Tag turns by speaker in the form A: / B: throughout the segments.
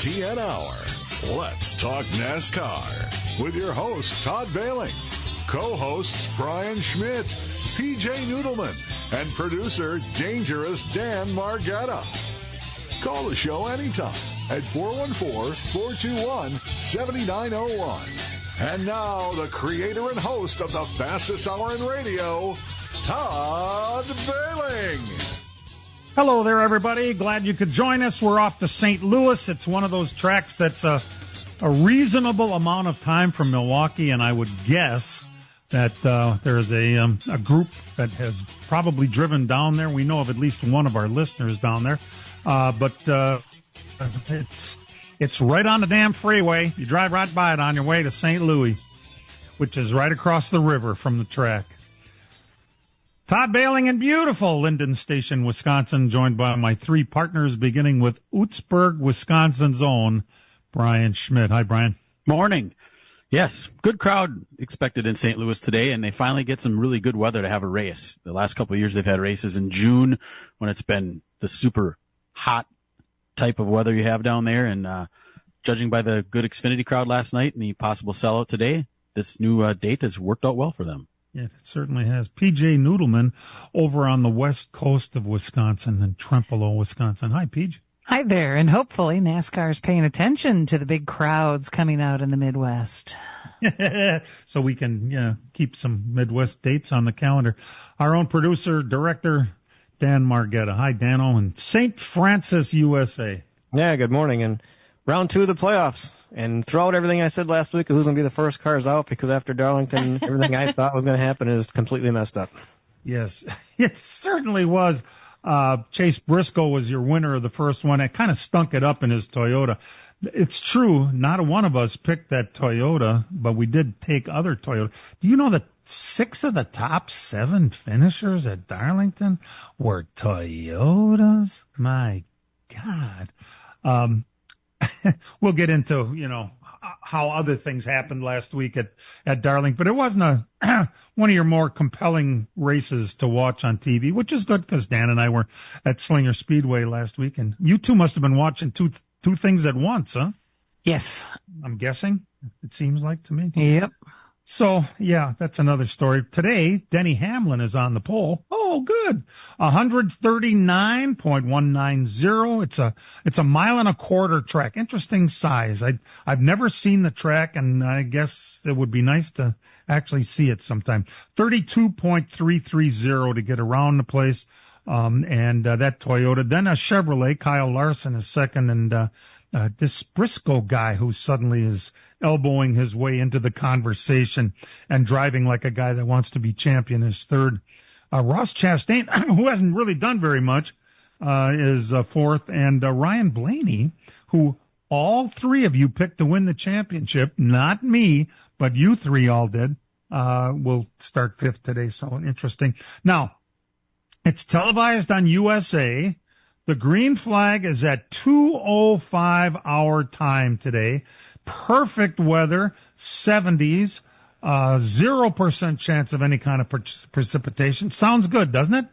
A: LTN Hour. Let's talk NASCAR with your host, Todd Bailing, co-hosts Brian Schmidt, PJ Noodleman, and producer Dangerous Dan Margetta. Call the show anytime at 414-421-7901. And now, the creator and host of the fastest hour in radio, Todd Bailing.
B: Hello there, everybody. Glad you could join us. We're off to St. Louis. It's one of those tracks that's a reasonable amount of time from Milwaukee, and I would guess that there's a group that has probably driven down there. We know of at least one of our listeners down there, but it's right on the damn freeway. You drive right by it on your way to St. Louis, which is right across the river from the track. Todd Bailing in beautiful Linden Station, Wisconsin, joined by my three partners, beginning with Oostburg, Wisconsin's own Brian Schmidt. Hi, Brian.
C: Morning. Yes, good crowd expected in St. Louis today, and they finally get some really good weather to have a race. The last couple of years they've had races in June when it's been the super hot type of weather you have down there, and judging by the good Xfinity crowd last night and the possible sellout today, this new date has worked out well for them.
B: Yeah, it certainly has. PJ Noodleman over on the west coast of Wisconsin in Trempealeau, Wisconsin. Hi, PJ.
D: Hi there, and hopefully NASCAR is paying attention to the big crowds coming out in the Midwest.
B: So we can keep some Midwest dates on the calendar. Our own producer, director, Dan Margetta. Hi, Dano, in St. Francis, USA.
E: Yeah, good morning. And round 2 of the playoffs. And throw out everything I said last week of who's going to be the first cars out, because after Darlington, everything I thought was going to happen is completely messed up.
B: Yes, it certainly was. Chase Briscoe was your winner of the first one. It kind of stunk it up in his Toyota. It's true, not one of us picked that Toyota, but we did take other Toyota. Do you know that 6 of the top 7 finishers at Darlington were Toyotas? My God. We'll get into, how other things happened last week at Darlington, but it wasn't one of your more compelling races to watch on TV, which is good because Dan and I were at Slinger Speedway last week, and you two must have been watching two things at once, huh?
D: Yes.
B: I'm guessing, it seems like to me.
D: Yep. So,
B: yeah, that's another story. Today, Denny Hamlin is on the pole. Oh, good. 139.190. It's a mile and a quarter track. Interesting size. I've never seen the track, and I guess it would be nice to actually see it sometime. 32.330 to get around the place. And that Toyota. Then a Chevrolet. Kyle Larson is second, and this Briscoe guy who suddenly is elbowing his way into the conversation and driving like a guy that wants to be champion is third. Ross Chastain, who hasn't really done very much, is fourth. And Ryan Blaney, who all three of you picked to win the championship, not me, but you three all did, will start fifth today. So interesting. Now, it's televised on USA. The green flag is at 2:05 our time today. Perfect weather, 70s, 0% chance of any kind of precipitation. Sounds good, doesn't it?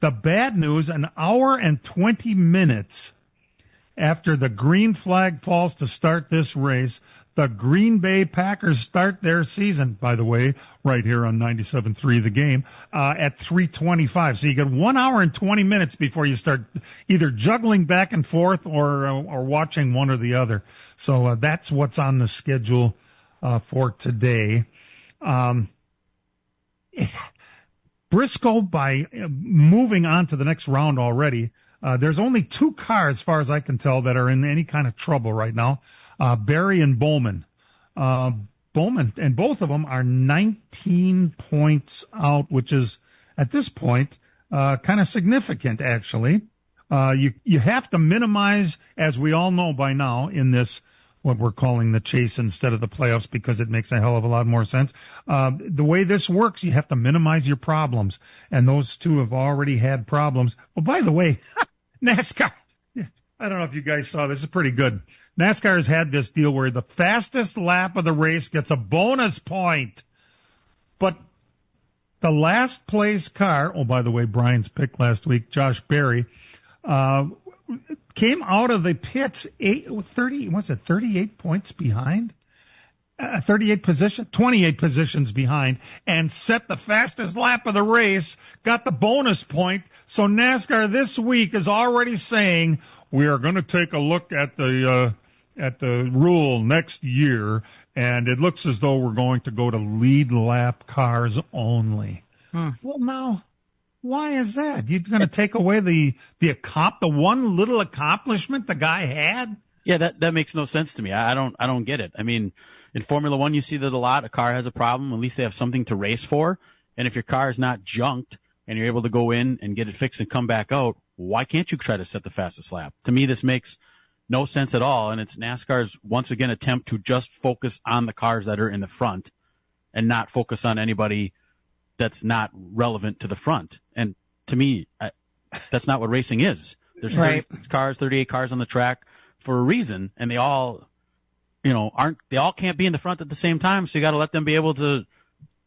B: The bad news, an hour and 20 minutes after the green flag falls to start this race, the Green Bay Packers start their season, by the way, right here on 97.3 The Game, at 3:25. So you get 1 hour and 20 minutes before you start either juggling back and forth or watching one or the other. So that's what's on the schedule for today. Briscoe, by moving on to the next round already, there's only 2 cars, as far as I can tell, that are in any kind of trouble right now. Barry and Bowman. Bowman, and both of them are 19 points out, which is, at this point, kind of significant, actually. You have to minimize, as we all know by now, in this, what we're calling the chase instead of the playoffs, because it makes a hell of a lot more sense. The way this works, you have to minimize your problems, and those two have already had problems. Well, by the way, NASCAR, I don't know if you guys saw this, it's pretty good. NASCAR has had this deal where the fastest lap of the race gets a bonus point. But the last place car, oh, by the way, Brian's pick last week, Josh Berry, came out of the pits 38 points behind? 28 positions behind, and set the fastest lap of the race, got the bonus point. So NASCAR this week is already saying we are going to take a look at the rule next year, and it looks as though we're going to go to lead lap cars only. Well, now, why is that? You're going to take away the one little accomplishment the guy had?
C: Yeah, that makes no sense to me. I don't get it. I mean, in Formula One, you see that a lot. A car has a problem. At least they have something to race for. And if your car is not junked and you're able to go in and get it fixed and come back out, why can't you try to set the fastest lap? To me, this makes no sense at all. And it's NASCAR's, once again, attempt to just focus on the cars that are in the front and not focus on anybody that's not relevant to the front. And to me, that's not what racing is. There's 38 cars on the track for a reason, and they all, they all can't be in the front at the same time. So you got to let them be able to,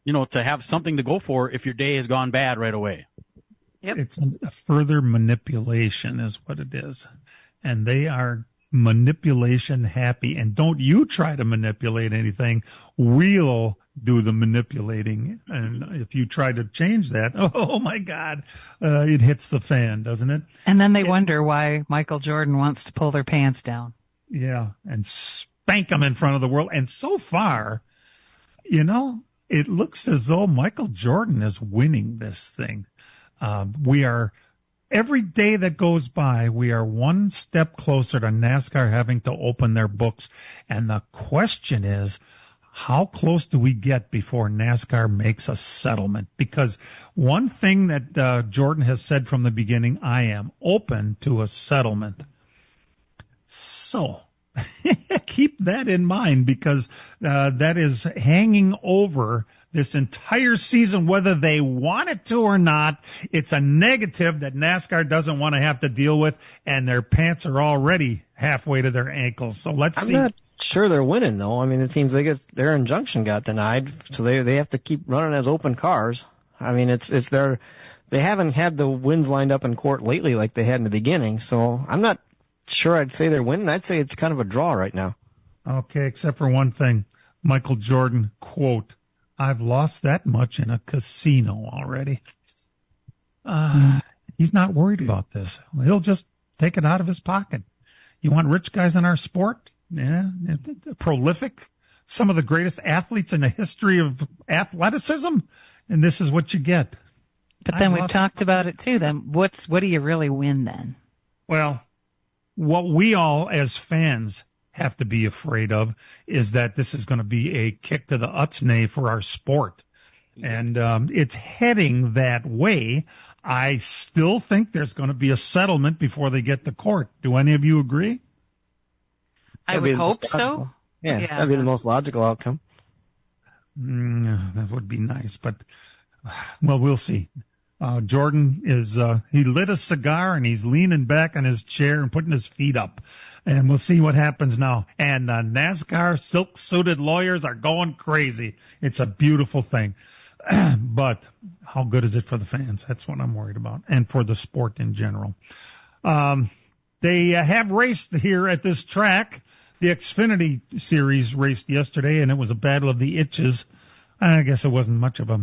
C: to have something to go for if your day has gone bad right away.
D: Yep.
B: It's a further manipulation is what it is. And they are manipulation happy. And don't you try to manipulate anything. We'll do the manipulating. And if you try to change that, oh my God, it hits the fan, doesn't it?
D: And then they wonder why Michael Jordan wants to pull their pants down.
B: Yeah. And spank them in front of the world. And so far, it looks as though Michael Jordan is winning this thing. Every day that goes by, we are one step closer to NASCAR having to open their books. And the question is, how close do we get before NASCAR makes a settlement? Because one thing that Jordan has said from the beginning, I am open to a settlement. So keep that in mind, because that is hanging over this entire season, whether they want it to or not. It's a negative that NASCAR doesn't want to have to deal with, and their pants are already halfway to their ankles. So let's see.
E: I'm not sure they're winning, though. I mean, it seems their injunction got denied, so they have to keep running as open cars. I mean, they haven't had the wins lined up in court lately like they had in the beginning. So I'm not sure I'd say they're winning. I'd say it's kind of a draw right now.
B: Okay, except for one thing. Michael Jordan, quote, I've lost that much in a casino already. He's not worried about this. He'll just take it out of his pocket. You want rich guys in our sport? Yeah, prolific. Some of the greatest athletes in the history of athleticism. And this is what you get.
D: But then we've talked about it too. Then what do you really win then?
B: Well, what we all as fans have to be afraid of is that this is going to be a kick to the utsnay for our sport. And it's heading that way. I still think there's going to be a settlement before they get to court. Do any of you agree?
D: I would hope so.
E: Yeah, that'd be the most logical outcome.
B: That would be nice, but, well, we'll see. Jordan he lit a cigar and he's leaning back on his chair and putting his feet up. And we'll see what happens now. And NASCAR silk-suited lawyers are going crazy. It's a beautiful thing. But how good is it for the fans? That's what I'm worried about. And for the sport in general. They have raced here at this track. The Xfinity Series raced yesterday, and it was a battle of the itches. I guess it wasn't much of a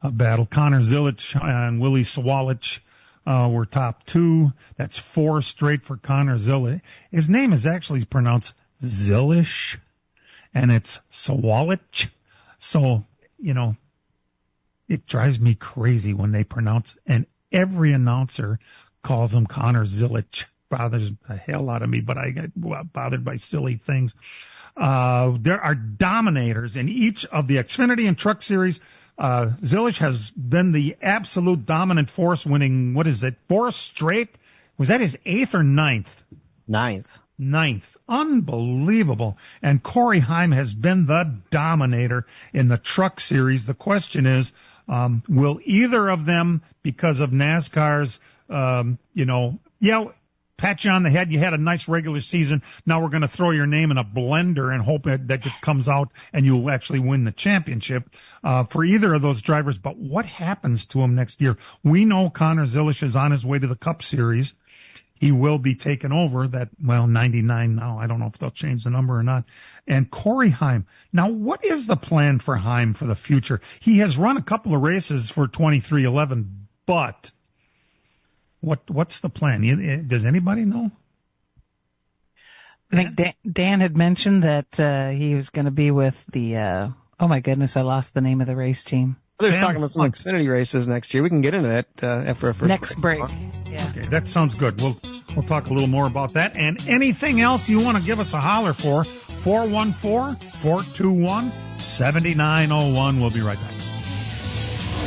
B: battle. Connor Zilisch and Willie Sawalich were top two. That's 4 straight for Connor Zilisch. His name is actually pronounced Zilisch, and it's Sawalich. So, it drives me crazy when they pronounce, and every announcer calls him Connor Zilisch. Bothers the hell out of me, but I get bothered by silly things. There are dominators in each of the Xfinity and Truck Series. Zilisch has been the absolute dominant force, winning, 4 straight? Was that his 8th or 9th? 9th. Unbelievable. And Corey Heim has been the dominator in the Truck Series. The question is, will either of them, because of NASCAR's, pat you on the head, you had a nice regular season, now we're going to throw your name in a blender and hope that it comes out and you'll actually win the championship for either of those drivers. But what happens to him next year? We know Connor Zilisch is on his way to the Cup Series. he will be taken over. 99 now. I don't know if they'll change the number or not. And Corey Heim. Now, what is the plan for Heim for the future? He has run a couple of races for 2311, but what's the plan? Does anybody know?
D: I think Dan had mentioned that he was going to be with the, oh my goodness, I lost the name of the race team.
E: They're talking about some Xfinity races next year. We can get into that after our first
D: next break. Yeah.
B: Okay, that sounds good. We'll talk a little more about that. And anything else you want to give us a holler for, 414-421-7901. We'll be right back.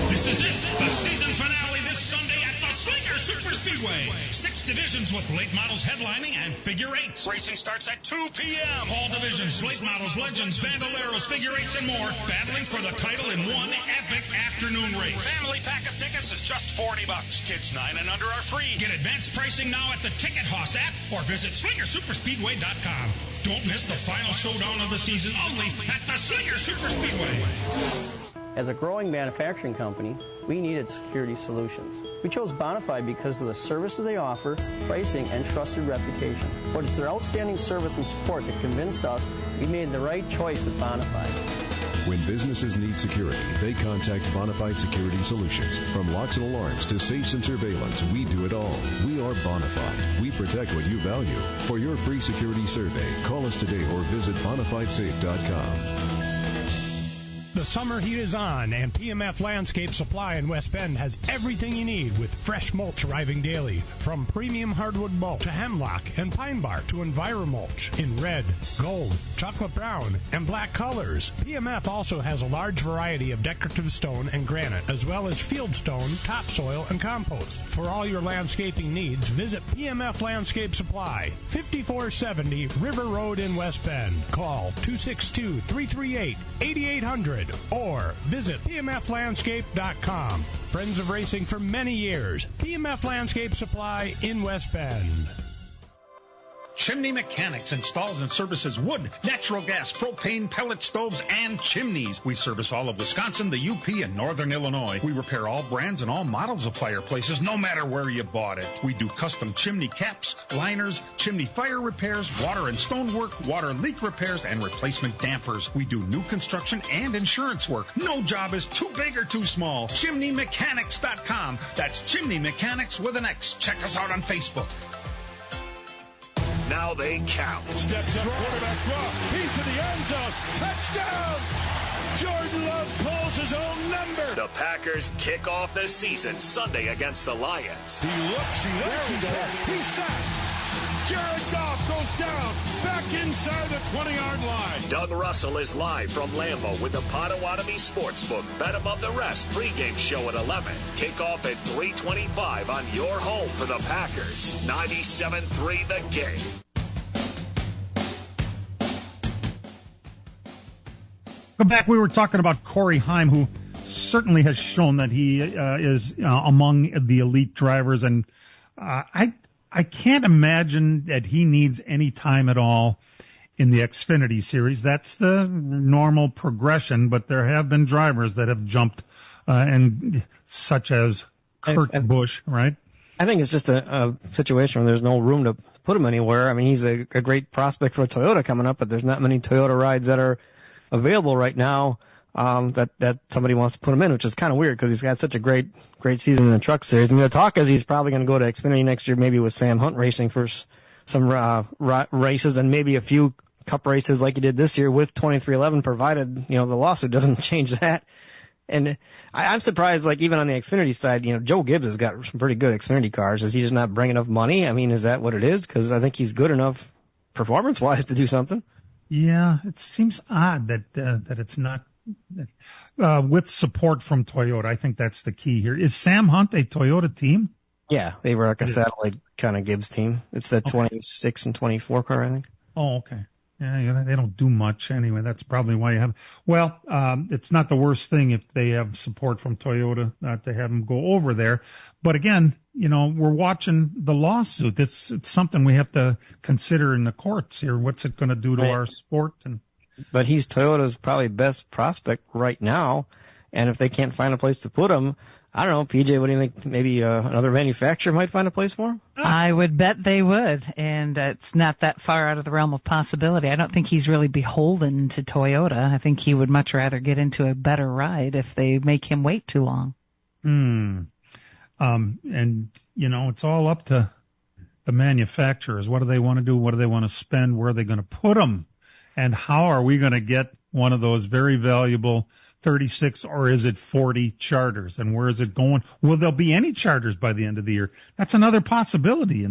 F: This is it, the season finale this Sunday at the Slinger Superspeedway. 6 divisions with late models headlining and figure eights. Racing starts at 2 p.m. All divisions, late models, legends, bandoleros, figure eights, and more, battling for the title in one epic afternoon race. Family pack of tickets is just $40. Kids 9 and under are free. Get advanced pricing now at the Ticket Hoss app or visit SlingerSuperspeedway.com. Don't miss the final showdown of the season only at the Slinger Superspeedway.
G: As a growing manufacturing company, we needed security solutions. We chose Bonafide because of the services they offer, pricing, and trusted reputation. But it's their outstanding service and support that convinced us we made the right choice with Bonafide.
H: When businesses need security, they contact Bonafide Security Solutions. From locks and alarms to safes and surveillance, we do it all. We are Bonafide. We protect what you value. For your free security survey, call us today or visit bonafidesafe.com.
I: The summer heat is on, and PMF Landscape Supply in West Bend has everything you need with fresh mulch arriving daily. From premium hardwood mulch to hemlock and pine bark to EnviroMulch in red, gold, chocolate brown, and black colors. PMF also has a large variety of decorative stone and granite, as well as field stone, topsoil, and compost. For all your landscaping needs, visit PMF Landscape Supply, 5470 River Road in West Bend. Call 262-338-8800. or visit pmflandscape.com. Friends of racing for many years. PMF Landscape Supply in West Bend.
F: Chimney Mechanics installs and services wood, natural gas, propane, pellet stoves, and chimneys. We service all of Wisconsin, the UP, and Northern Illinois. We repair all brands and all models of fireplaces, no matter where you bought it. We do custom chimney caps, liners, chimney fire repairs, water and stonework, water leak repairs, and replacement dampers. We do new construction and insurance work. No job is too big or too small. ChimneyMechanics.com. That's Chimney Mechanics with an X. Check us out on Facebook.
J: Now they count.
K: Steps up, quarterback draw. He's to the end zone. Touchdown! Jordan Love calls his own number.
J: The Packers kick off the season Sunday against the Lions.
K: He looks, he's hit. He's sacked. Jared Goff goes down, back inside the 20-yard line.
J: Doug Russell is live from Lambeau with the Potawatomi Sportsbook Bet Above the Rest pregame show at 11. Kickoff at 3:25 on your home for the Packers. 97.3 The Game.
B: Go back. We were talking about Corey Heim, who certainly has shown that he is among the elite drivers, and I can't imagine that he needs any time at all in the Xfinity series. That's the normal progression, but there have been drivers that have jumped, and such as Kurt Busch, right?
E: I think it's just a situation where there's no room to put him anywhere. I mean, he's a great prospect for a Toyota coming up, but there's not many Toyota rides that are available right now that somebody wants to put him in, which is kind of weird because he's got such a great season in the truck series. I mean, the talk is he's probably going to go to Xfinity next year, maybe with Sam Hunt racing for some races and maybe a few cup races like he did this year with 2311, provided, the lawsuit doesn't change that. And I'm surprised, like, even on the Xfinity side, Joe Gibbs has got some pretty good Xfinity cars. Is he just not bringing enough money? I mean, is that what it is? Because I think he's good enough performance-wise to do something.
B: Yeah, it seems odd that it's not with support from Toyota. I think that's the key here. Is Sam Hunt a Toyota team?
E: Yeah, they were like a satellite kind of Gibbs team. It's that 26 and 24 car, I think.
B: Oh, okay. Yeah, they don't do much anyway. That's probably why you have. Well, it's not the worst thing if they have support from Toyota to have them go over there. But again, we're watching the lawsuit. It's something we have to consider in the courts here. What's it going to do to our sport? But
E: he's Toyota's probably best prospect right now. And if they can't find a place to put him, I don't know, PJ, what do you think? Maybe another manufacturer might find a place for him?
D: I would bet they would, and it's not that far out of the realm of possibility. I don't think he's really beholden to Toyota. I think he would much rather get into a better ride if they make him wait too long.
B: And, it's all up to the manufacturers. What do they want to do? What do they want to spend? Where are they going to put them? And how are we going to get one of those very valuable 36 or is it 40 charters? And where is it going? Will there be any charters by the end of the year? That's another possibility,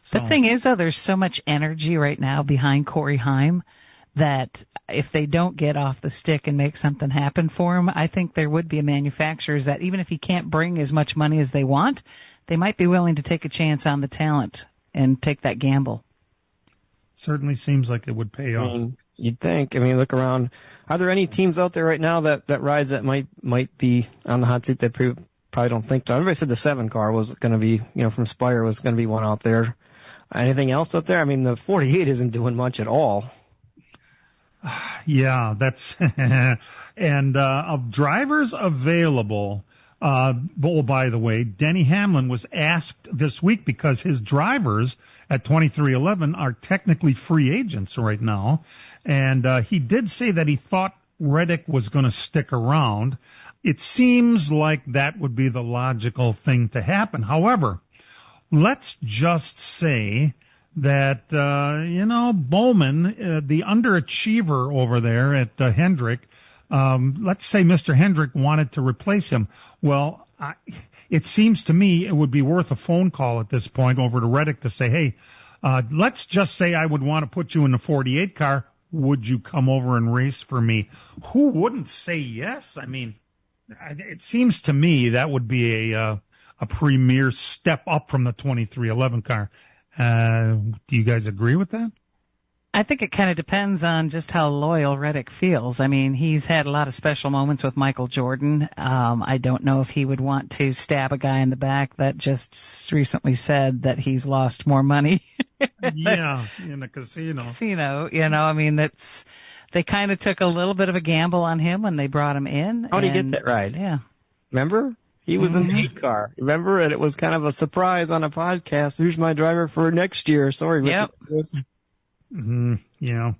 B: So,
D: the thing is, though, there's so much energy right now behind Corey Haim that if they don't get off the stick and make something happen for him, I think there would be a manufacturers that even if he can't bring as much money as they want, they might be willing to take a chance on the talent and take that gamble.
B: Certainly seems like it would pay off.
E: You'd think. Look around. Are there any teams out there right now that rides that might be on the hot seat that probably don't think so? Everybody said the 7 car was going to be, from Spire was going to be one out there. Anything else out there? The 48 isn't doing much at all.
B: Yeah, that's and of drivers available. By the way, Denny Hamlin was asked this week because his drivers at 2311 are technically free agents right now. And he did say that he thought Reddick was going to stick around. It seems like that would be the logical thing to happen. However, let's just say that, Bowman, the underachiever over there at Hendrick, let's say Mr. Hendrick wanted to replace him. Well, it seems to me it would be worth a phone call at this point over to Reddick to say, hey, let's just say I would want to put you in the 48 car. Would you come over and race for me? Who wouldn't say yes? It seems to me that would be a premier step up from the 2311 car. Do you guys agree with that?
D: I think it kind of depends on just how loyal Reddick feels. He's had a lot of special moments with Michael Jordan. I don't know if he would want to stab a guy in the back that just recently said that he's lost more money.
B: Yeah, in a casino.
D: That's, they kind of took a little bit of a gamble on him when they brought him in.
E: How did he get that ride?
D: Yeah.
E: Remember? He was in the 8 car. Remember? And it was kind of a surprise on a podcast. Who's my driver for next year? Sorry, Richard.
D: Yep.
B: Yeah.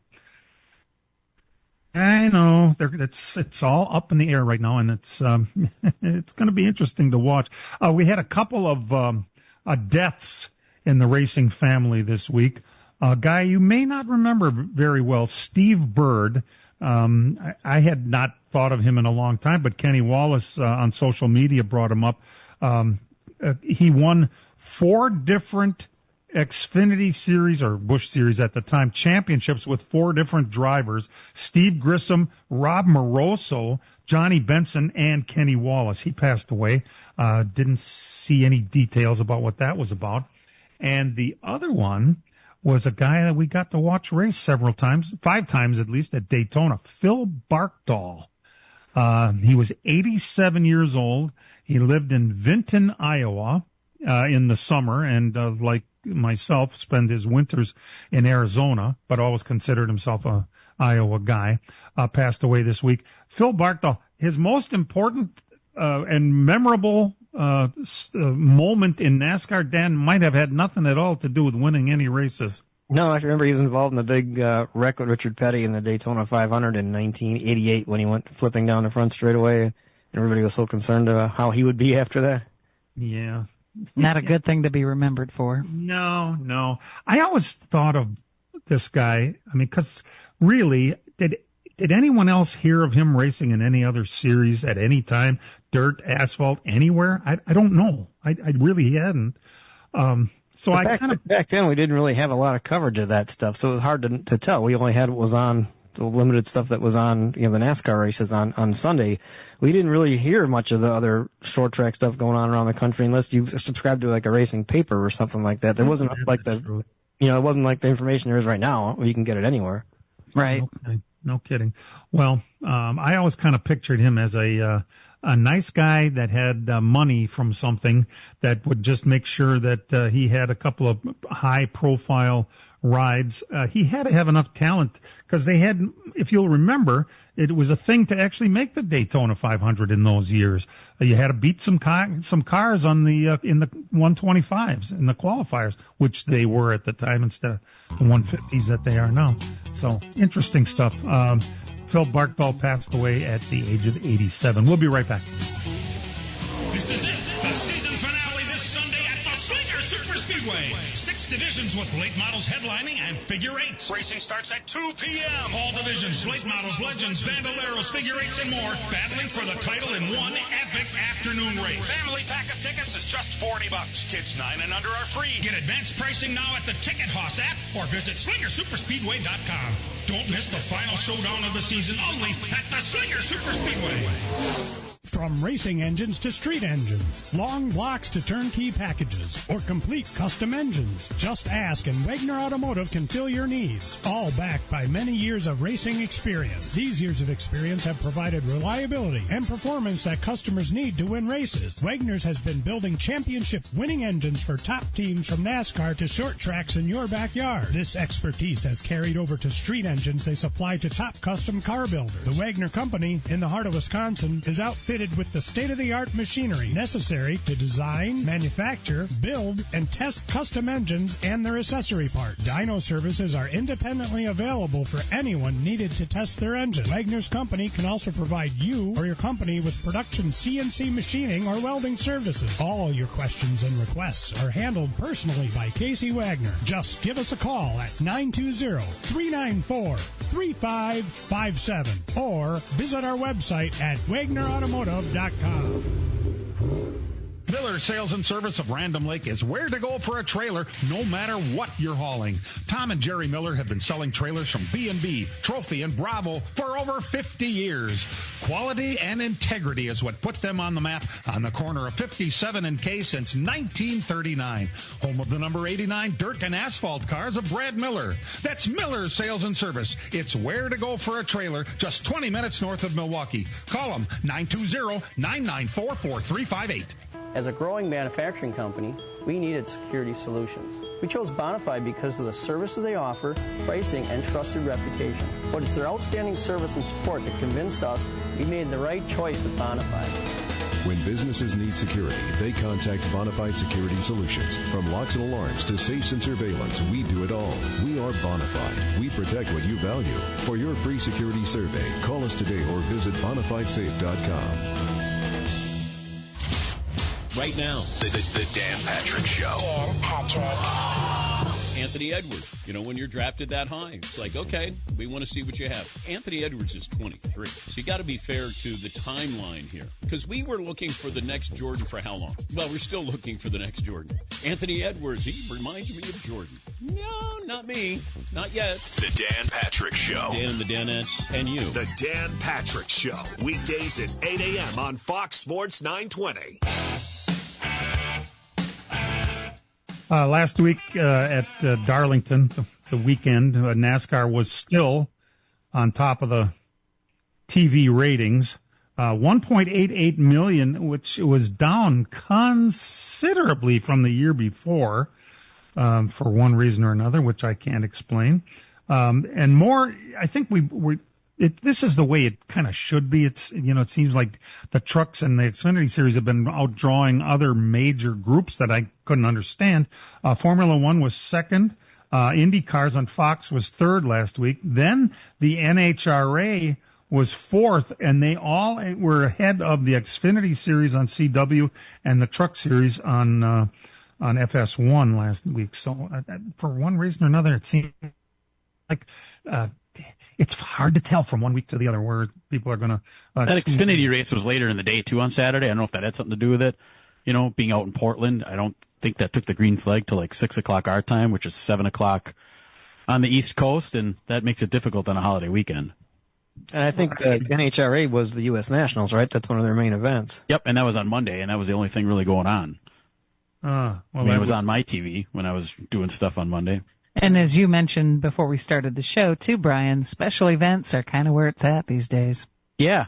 B: I know it's all up in the air right now, and it's it's going to be interesting to watch. We had a couple of deaths in the racing family this week. A guy you may not remember very well, Steve Bird. I had not thought of him in a long time, but Kenny Wallace on social media brought him up. He won 4 different Xfinity Series or Busch Series at the time championships with 4 different drivers: Steve Grissom, Rob Moroso, Johnny Benson, and Kenny Wallace. He passed away. Didn't see any details about what that was about. And the other one was a guy that we got to watch race several times, 5 times at least, at Daytona, Phil Barkdahl. He was 87 years old. He lived in Vinton, Iowa, in the summer, and like myself, spent his winters in Arizona, but always considered himself a Iowa guy. Passed away this week. Phil Barkdahl, his most important and memorable moment in NASCAR, Dan, might have had nothing at all to do with winning any races.
E: No, I remember he was involved in the big wreck with Richard Petty in the Daytona 500 in 1988 when he went flipping down the front straightaway, and everybody was so concerned about how he would be after that.
B: Yeah.
D: Not a good thing to be remembered for.
B: No. I always thought of this guy, because really, did anyone else hear of him racing in any other series at any time? Dirt, asphalt, anywhere? I don't know. I really hadn't. So
E: back then we didn't really have a lot of coverage of that stuff, so it was hard to tell. We only had what was on the limited stuff that was on, the NASCAR races on Sunday. We didn't really hear much of the other short track stuff going on around the country unless you subscribed to like a racing paper or something like that. There wasn't it wasn't like the information there is right now where you can get it anywhere.
D: Right.
B: No kidding. Well, I always kind of pictured him as a a nice guy that had money from something that would just make sure that he had a couple of high-profile rides. He had to have enough talent because they had, if you'll remember, it was a thing to actually make the Daytona 500 in those years. You had to beat some cars on the in the 125s in the qualifiers, which they were at the time instead of the 150s that they are now. So interesting stuff. Phil Barkdahl passed away at the age of 87. We'll be right back.
F: This is it, the season finale this Sunday at the Swinger Super Speedway. 6 divisions with late models headlining and figure eights. Racing starts at 2 p.m. All divisions, late models, legends, bandoleros, figure eights, and more, battling for the title in one epic afternoon race. Family pack of tickets is just $40. Kids 9 and under are free. Get advanced pricing now at the Ticket Hoss app or visit swingersuperspeedway.com. Don't miss the final showdown of the season only at the Swinger Super Speedway.
I: From racing engines to street engines, long blocks to turnkey packages, or complete custom engines, just ask and Wagner Automotive can fill your needs. All backed by many years of racing experience. These years of experience have provided reliability and performance that customers need to win races. Wagner's has been building championship-winning engines for top teams from NASCAR to short tracks in your backyard. This expertise has carried over to street engines they supply to top custom car builders. The Wagner Company, in the heart of Wisconsin, is outfitted with the state-of-the-art machinery necessary to design, manufacture, build, and test custom engines and their accessory parts. Dyno services are independently available for anyone needed to test their engine. Wagner's Company can also provide you or your company with production CNC machining or welding services. All your questions and requests are handled personally by Casey Wagner. Just give us a call at 920-394-3557 or visit our website at WagnerAutomotive.com.
F: Miller Sales and Service of Random Lake is where to go for a trailer no matter what you're hauling. Tom and Jerry Miller have been selling trailers from B&B, Trophy, and Bravo for over 50 years. Quality and integrity is what put them on the map on the corner of 57 and K since 1939. Home of the number 89 dirt and asphalt cars of Brad Miller. That's Miller Sales and Service. It's where to go for a trailer just 20 minutes north of Milwaukee. Call them 920-994-4358.
G: As a growing manufacturing company, we needed security solutions. We chose Bonafide because of the services they offer, pricing, and trusted reputation. But it's their outstanding service and support that convinced us we made the right choice with Bonafide.
H: When businesses need security, they contact Bonafide Security Solutions. From locks and alarms to safes and surveillance, we do it all. We are Bonafide. We protect what you value. For your free security survey, call us today or visit bonafidesafe.com.
L: Right now, the Dan Patrick Show.
M: Dan Patrick.
L: Anthony Edwards. You know, when you're drafted that high, it's like, okay, we want to see what you have. Anthony Edwards is 23. So you got to be fair to the timeline here. Because we were looking for the next Jordan for how long? Well, we're still looking for the next Jordan. Anthony Edwards, he reminds me of Jordan. No, not me. Not yet.
J: The Dan Patrick Show.
L: Dan and the Danettes and you.
J: The Dan Patrick Show. Weekdays at 8 a.m. on Fox Sports 920.
B: Last week at Darlington, the weekend, NASCAR was still on top of the TV ratings. 1.88 million, which was down considerably from the year before, for one reason or another, which I can't explain. And more, I think this is the way it kind of should be. It seems like the trucks and the Xfinity Series have been outdrawing other major groups that I couldn't understand. Formula One was second. Indy Cars on Fox was third last week. Then the NHRA was fourth, and they all were ahead of the Xfinity Series on CW and the Truck Series on FS1 last week. So for one reason or another, it seems like it's hard to tell from one week to the other where people are going to.
C: That Xfinity race was later in the day, too, on Saturday. I don't know if that had something to do with it. You know, being out in Portland, I don't think that took the green flag till like 6 o'clock our time, which is 7 o'clock on the East Coast, and that makes it difficult on a holiday weekend.
E: And I think the NHRA was the U.S. Nationals, right? That's one of their main events.
C: Yep, and that was on Monday, and that was the only thing really going on. It was on my TV when I was doing stuff on Monday.
D: And as you mentioned before we started the show, too, Brian, special events are kind of where it's at these days.
C: Yeah.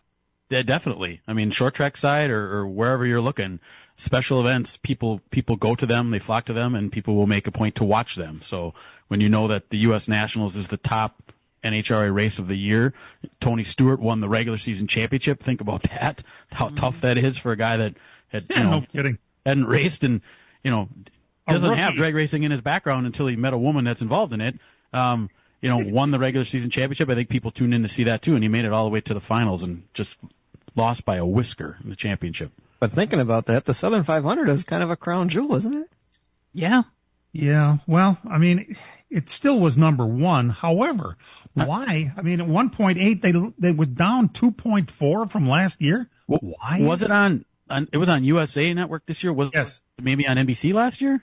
C: definitely. I mean, short track side or wherever you're looking, special events, people go to them, they flock to them, and people will make a point to watch them. So when you know that the U.S. Nationals is the top NHRA race of the year, Tony Stewart won the regular season championship. Think about that, how tough that is for a guy that had,
B: no kidding,
C: hadn't raced and, doesn't have drag racing in his background until he met a woman that's involved in it. Won the regular season championship. I think people tuned in to see that too, and he made it all the way to the finals and just lost by a whisker in the championship.
E: But thinking about that, the Southern 500 is kind of a crown jewel, isn't it?
D: Yeah.
B: Yeah. Well, I mean, it still was number one. However, why? I mean, at 1.8, they were down 2.4 from last year. Why?
C: Was it on? It was on USA Network this year. Was it maybe on NBC last year?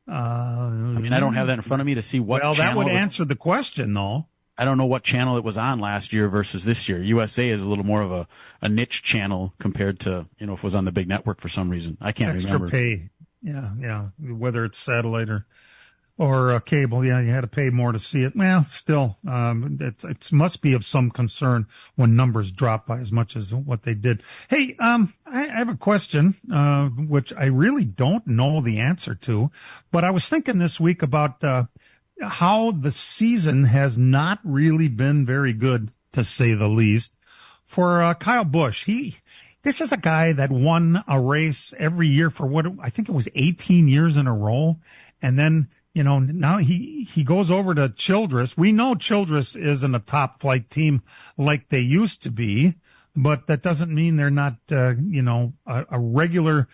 C: I mean, I don't have that in front of me to see what.
B: Well, that would answer the question, though.
C: I don't know what channel it was on last year versus this year. USA is a little more of a niche channel compared to, if it was on the big network for some reason. I can't remember.
B: Extra pay. Yeah. Whether it's satellite or cable, you had to pay more to see it. Well, still, it must be of some concern when numbers drop by as much as what they did. Hey, I have a question, which I really don't know the answer to, but I was thinking this week about, how the season has not really been very good, to say the least, for Kyle Busch. This is a guy that won a race every year for I think it was 18 years in a row. And then, now he goes over to Childress. We know Childress isn't a top flight team like they used to be, but that doesn't mean they're not, a regular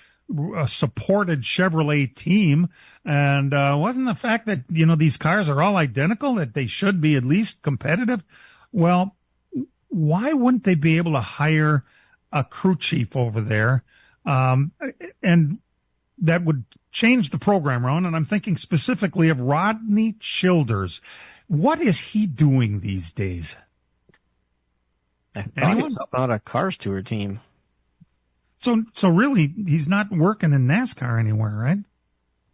B: supported Chevrolet team. And wasn't the fact that, these cars are all identical, that they should be at least competitive? Well, why wouldn't they be able to hire a crew chief over there? And that would change the program around. And I'm thinking specifically of Rodney Childers. What is he doing these days?
E: Anyone? Not a Cars Tour team.
B: So really, he's not working in NASCAR anywhere, right?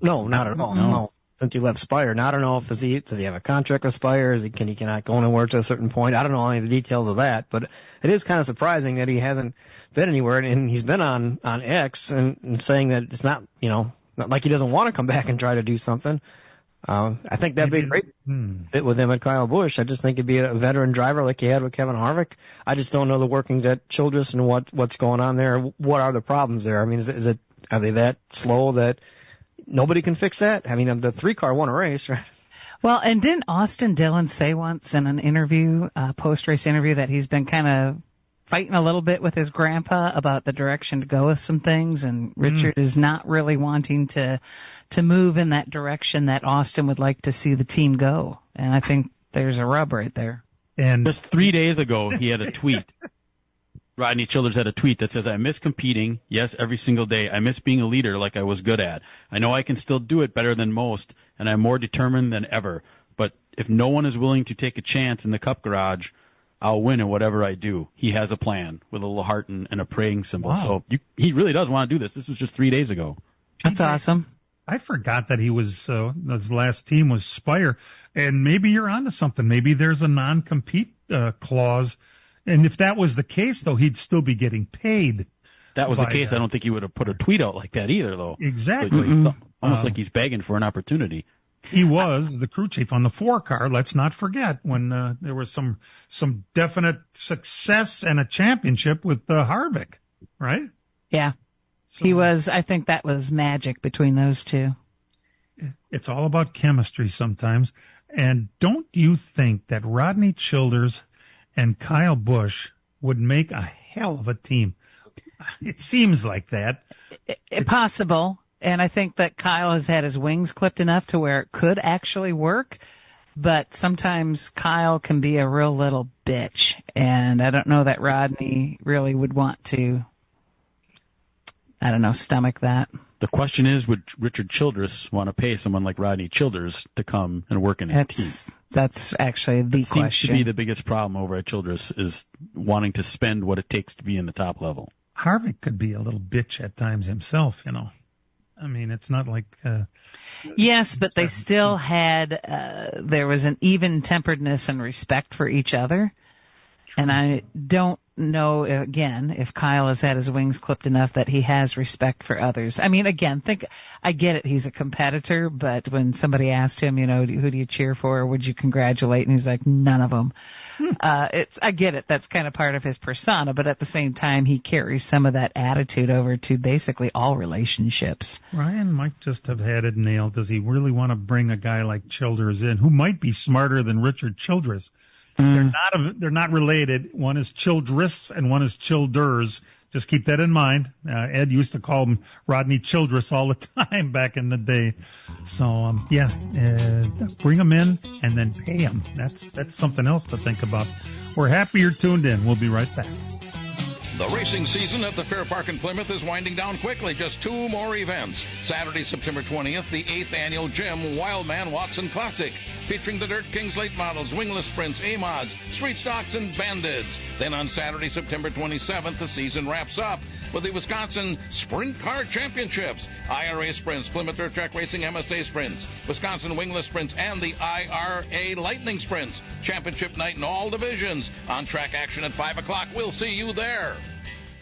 E: No, not at all. No. Since he left Spire. Now, I don't know if does he have a contract with Spire? He cannot go anywhere to a certain point? I don't know any of the details of that, but it is kind of surprising that he hasn't been anywhere, and he's been on X and saying that it's not, not like he doesn't want to come back and try to do something. I think that'd be a great fit with him at Kyle Busch. I just think it'd be a veteran driver like he had with Kevin Harvick. I just don't know the workings at Childress and what's going on there. What are the problems there? I mean, are they that slow that nobody can fix that? I mean, the 3-car won a race, right?
D: Well, and didn't Austin Dillon say once in an interview, post-race interview, that he's been kind of fighting a little bit with his grandpa about the direction to go with some things, and Richard is not really wanting to move in that direction that Austin would like to see the team go. And I think there's a rub right there.
C: And just 3 days ago, he had a tweet. Rodney Childers had a tweet that says, "I miss competing. Yes, every single day. I miss being a leader like I was good at. I know I can still do it better than most, and I'm more determined than ever. But if no one is willing to take a chance in the Cup garage, I'll win in whatever I do." He has a plan with a little heart and a praying symbol.
B: Wow.
C: So he really does want to do this. This was just 3 days ago.
D: That's awesome.
B: I forgot that he was, his last team was Spire. And maybe you're onto something. Maybe there's a non-compete clause. And if that was the case, though, he'd still be getting paid.
C: That was the case. I don't think he would have put a tweet out like that either, though.
B: Exactly.
C: So almost like he's begging for an opportunity.
B: He was the crew chief on the 4-car. Let's not forget when there was some definite success and a championship with Harvick, right?
D: Yeah. So, he was. I think that was magic between those two.
B: It's all about chemistry sometimes. And don't you think that Rodney Childers and Kyle Busch would make a hell of a team? It seems like that.
D: Possible. And I think that Kyle has had his wings clipped enough to where it could actually work. But sometimes Kyle can be a real little bitch. And I don't know that Rodney really would want to, stomach that.
C: The question is, would Richard Childress want to pay someone like Rodney Childers to come and work in his team?
D: That's actually the question.
C: Seems to be the biggest problem over at Childress is wanting to spend what it takes to be in the top level.
B: Harvick could be a little bitch at times himself, I mean, it's not like...
D: yes, but they still had... there was an even-temperedness and respect for each other. True. And I don't know, again, if Kyle has had his wings clipped enough that he has respect for others. I mean, again, I get it. He's a competitor, but when somebody asked him, who do you cheer for? Or would you congratulate? And he's like, none of them. I get it. That's kind of part of his persona, but at the same time, he carries some of that attitude over to basically all relationships.
B: Ryan might just have had it nailed. Does he really want to bring a guy like Childress in, who might be smarter than Richard Childress? They're not related. One is Childress and one is Childers. Just keep that in mind. Ed used to call him Rodney Childress all the time back in the day. So, bring him in and then pay him. That's something else to think about. We're happy you're tuned in. We'll be right back.
N: The racing season at the Fair Park in Plymouth is winding down quickly. Just 2 more events. Saturday, September 20th, the 8th annual Jim Wildman Watson Classic, featuring the Dirt Kings late models, wingless sprints, A-mods, street stocks, and bandits. Then on Saturday, September 27th, the season wraps up with the Wisconsin Sprint Car Championships, IRA Sprints, Plymouth Dirt Track Racing MSA Sprints, Wisconsin Wingless Sprints, and the IRA Lightning Sprints. Championship night in all divisions. On-track action at 5 o'clock. We'll see you there.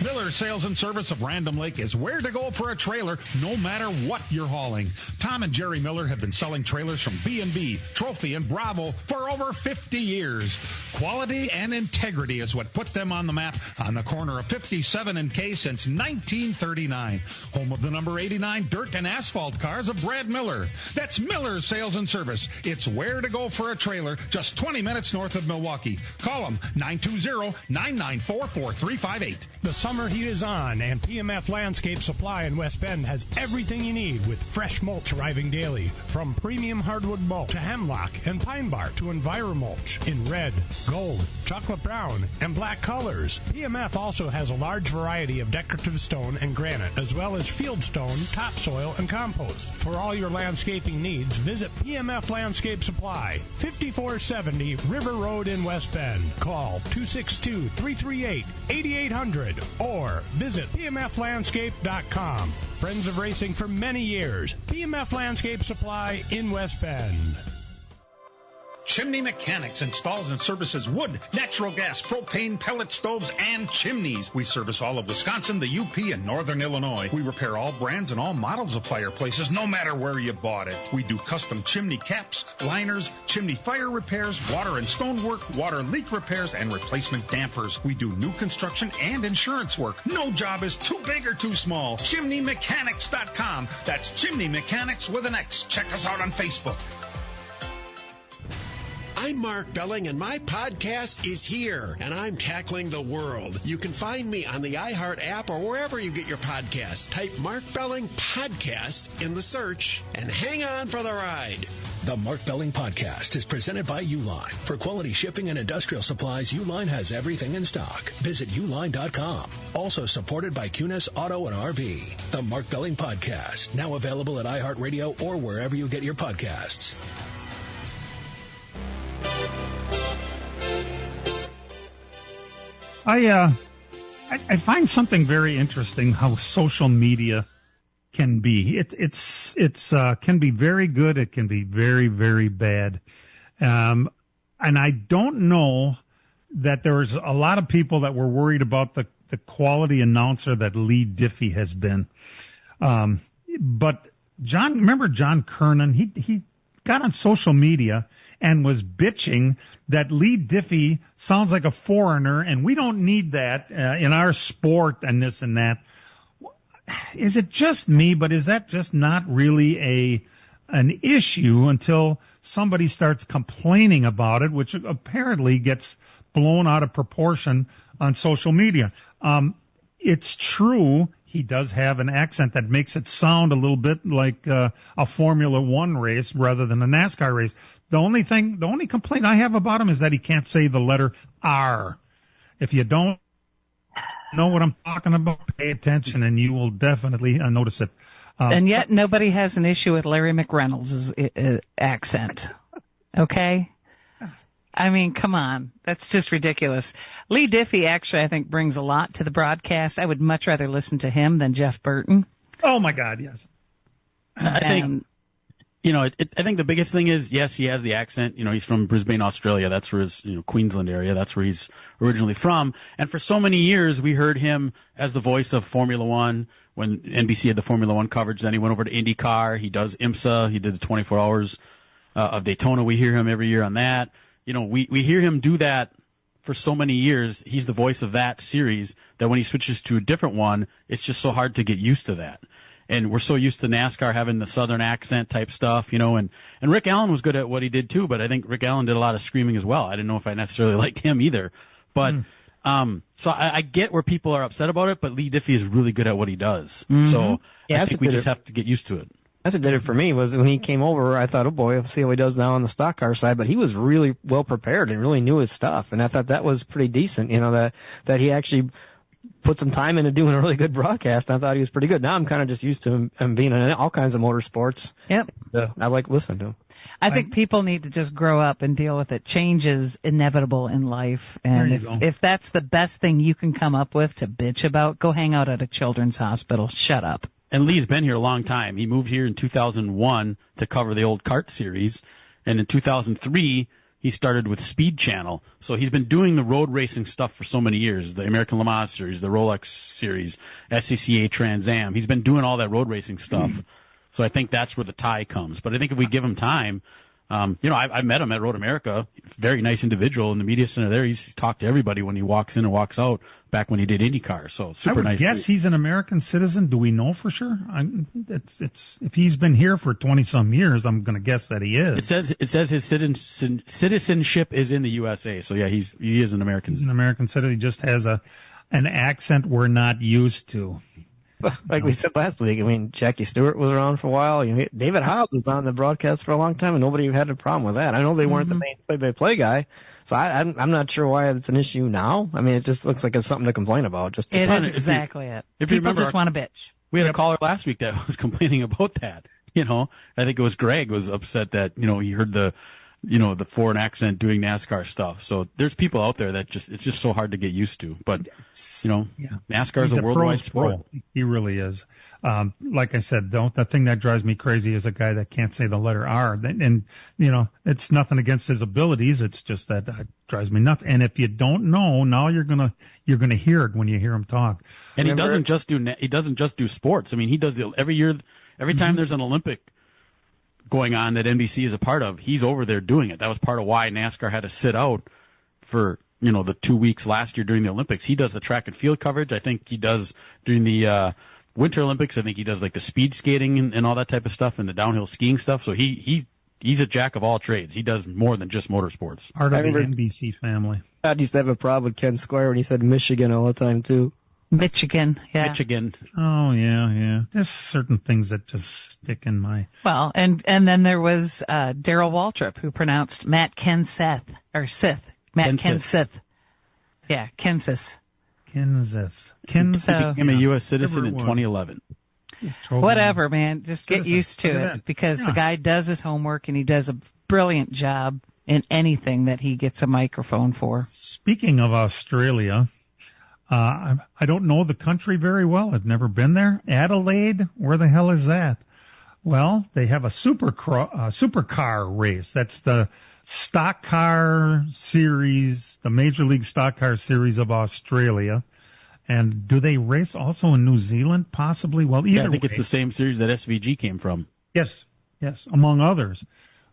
F: Miller Sales and Service of Random Lake is where to go for a trailer, no matter what you're hauling. Tom and Jerry Miller have been selling trailers from B&B, Trophy, and Bravo for over 50 years. Quality and integrity is what put them on the map on the corner of 57 and K since 1939. Home of the number 89 dirt and asphalt cars of Brad Miller. That's Miller Sales and Service. It's where to go for a trailer, just 20 minutes north of Milwaukee. Call them 920-994-4358.
I: The summer heat is on, and PMF Landscape Supply in West Bend has everything you need with fresh mulch arriving daily. From premium hardwood mulch to hemlock and pine bark to EnviroMulch in red, gold, chocolate brown, and black colors. PMF also has a large variety of decorative stone and granite, as well as field stone, topsoil, and compost. For all your landscaping needs, visit PMF Landscape Supply, 5470 River Road in West Bend. Call 262-338-8800 or visit pmflandscape.com. Friends of racing for many years. PMF Landscape Supply in West Bend.
F: Chimney Mechanics installs and services wood, natural gas, propane, pellet stoves, and chimneys. We service all of Wisconsin, the UP, and Northern Illinois. We repair all brands and all models of fireplaces, no matter where you bought it. We do custom chimney caps, liners, chimney fire repairs, water and stonework, water leak repairs, and replacement dampers. We do new construction and insurance work. No job is too big or too small. ChimneyMechanics.com. That's Chimney Mechanics with an X. Check us out on Facebook.
O: I'm Mark Belling, and my podcast is here, and I'm tackling the world. You can find me on the iHeart app or wherever you get your podcasts. Type Mark Belling Podcast in the search, and hang on for the ride.
P: The Mark Belling Podcast is presented by Uline. For quality shipping and industrial supplies, Uline has everything in stock. Visit uline.com. Also supported by Kunis Auto and RV. The Mark Belling Podcast, now available at iHeartRadio or wherever you get your podcasts.
B: I find something very interesting how social media can be. It's can be very good. It can be very, very bad. And I don't know that there's a lot of people that were worried about the quality announcer that Lee Diffie has been. But remember John Kernan? He got on social media and was bitching that Lee Diffie sounds like a foreigner, and we don't need that in our sport and this and that. Is it just me, but is that just not really an issue until somebody starts complaining about it, which apparently gets blown out of proportion on social media? It's true. He does have an accent that makes it sound a little bit like a Formula One race rather than a NASCAR race. The only complaint I have about him is that he can't say the letter R. If you don't know what I'm talking about, pay attention and you will definitely notice it.
D: And yet nobody has an issue with Larry McReynolds' accent. Okay? I mean, come on. That's just ridiculous. Lee Diffie actually, I think, brings a lot to the broadcast. I would much rather listen to him than Jeff Burton.
B: Oh, my God, yes.
C: I think I think the biggest thing is, yes, he has the accent. He's from Brisbane, Australia. That's where his, Queensland area. That's where he's originally from. And for so many years, we heard him as the voice of Formula One when NBC had the Formula One coverage. Then he went over to IndyCar. He does IMSA. He did the 24 Hours of Daytona. We hear him every year on that. We hear him do that for so many years. He's the voice of that series that when he switches to a different one, it's just so hard to get used to that. And we're so used to NASCAR having the Southern accent type stuff, and Rick Allen was good at what he did too, but I think Rick Allen did a lot of screaming as well. I didn't know if I necessarily liked him either, but, so I get where people are upset about it, but Lee Diffie is really good at what he does.
E: Mm-hmm.
C: So I think we just have to get used to it.
E: That's what did it for me was when he came over, I thought, oh boy, I'll see how he does now on the stock car side, but he was really well prepared and really knew his stuff. And I thought that was pretty decent, that he actually put some time into doing a really good broadcast. I thought he was pretty good. Now I'm kind of just used to him being in all kinds of motorsports.
D: Yep.
E: I like listening to him.
D: I think people need to just grow up and deal with it. Change is inevitable in life. And if that's the best thing you can come up with to bitch about, go hang out at a children's hospital. Shut up.
C: And Lee's been here a long time. He moved here in 2001 to cover the old kart series. And in 2003, he started with Speed Channel. So he's been doing the road racing stuff for so many years. The American Le Mans series, the Rolex series, SCCA Trans Am. He's been doing all that road racing stuff. So I think that's where the tie comes. But I think if we give him time, I met him at Road America. Very nice individual in the media center there. He's talked to everybody when he walks in and walks out back when he did IndyCar. So super nice.
B: Yes, he's an American citizen. Do we know for sure? It's if he's been here for 20-some years, I'm going to guess that he is.
C: It says his citizenship is in the USA. So yeah, he is an American.
B: He's an American citizen. He just has an accent we're not used to.
E: Like we said last week, Jackie Stewart was around for a while. David Hobbs was on the broadcast for a long time, and nobody had a problem with that. I know they weren't the main play-by-play guy, so I'm not sure why it's an issue now. It just looks like it's something to complain about.
D: It is exactly it. People just want to bitch.
C: We had a caller last week that was complaining about that. I think it was Greg was upset that he heard the foreign accent doing NASCAR stuff. So there's people out there that it's just so hard to get used to. But, NASCAR is a worldwide sport.
B: He really is. Like I said, the thing that drives me crazy is a guy that can't say the letter R. And, it's nothing against his abilities. It's just that drives me nuts. And if you don't know, now you're going to hear it when you hear him talk.
C: And he doesn't just do sports. He does every year, every time there's an Olympic going on that NBC is a part of, he's over there doing it. That was part of why NASCAR had to sit out for, the 2 weeks last year during the Olympics. He does the track and field coverage. I think he does during the Winter Olympics. I think he does like the speed skating and all that type of stuff and the downhill skiing stuff. So he's a jack of all trades. He does more than just motorsports.
B: Part of the NBC family.
E: I used to have a problem with Ken Squire when he said Michigan all the time too.
D: Michigan, yeah.
C: Michigan.
B: Oh, yeah. There's certain things that just stick in my...
D: Well, and then there was Darrell Waltrip, who pronounced Matt Kenseth. Matt Kenseth. Yeah, Kenseth.
B: Kenseth.
C: He became a U.S. citizen in 2011.
D: Whatever, man. Just get used to it because the guy does his homework and he does a brilliant job in anything that he gets a microphone for.
B: Speaking of Australia... I don't know the country very well. I've never been there. Adelaide, where the hell is that? Well, they have a supercar race. That's the stock car series, the Major League Stock Car Series of Australia. And do they race also in New Zealand, possibly? Well, either
C: I think it's the same series that SVG came from.
B: Yes, among others.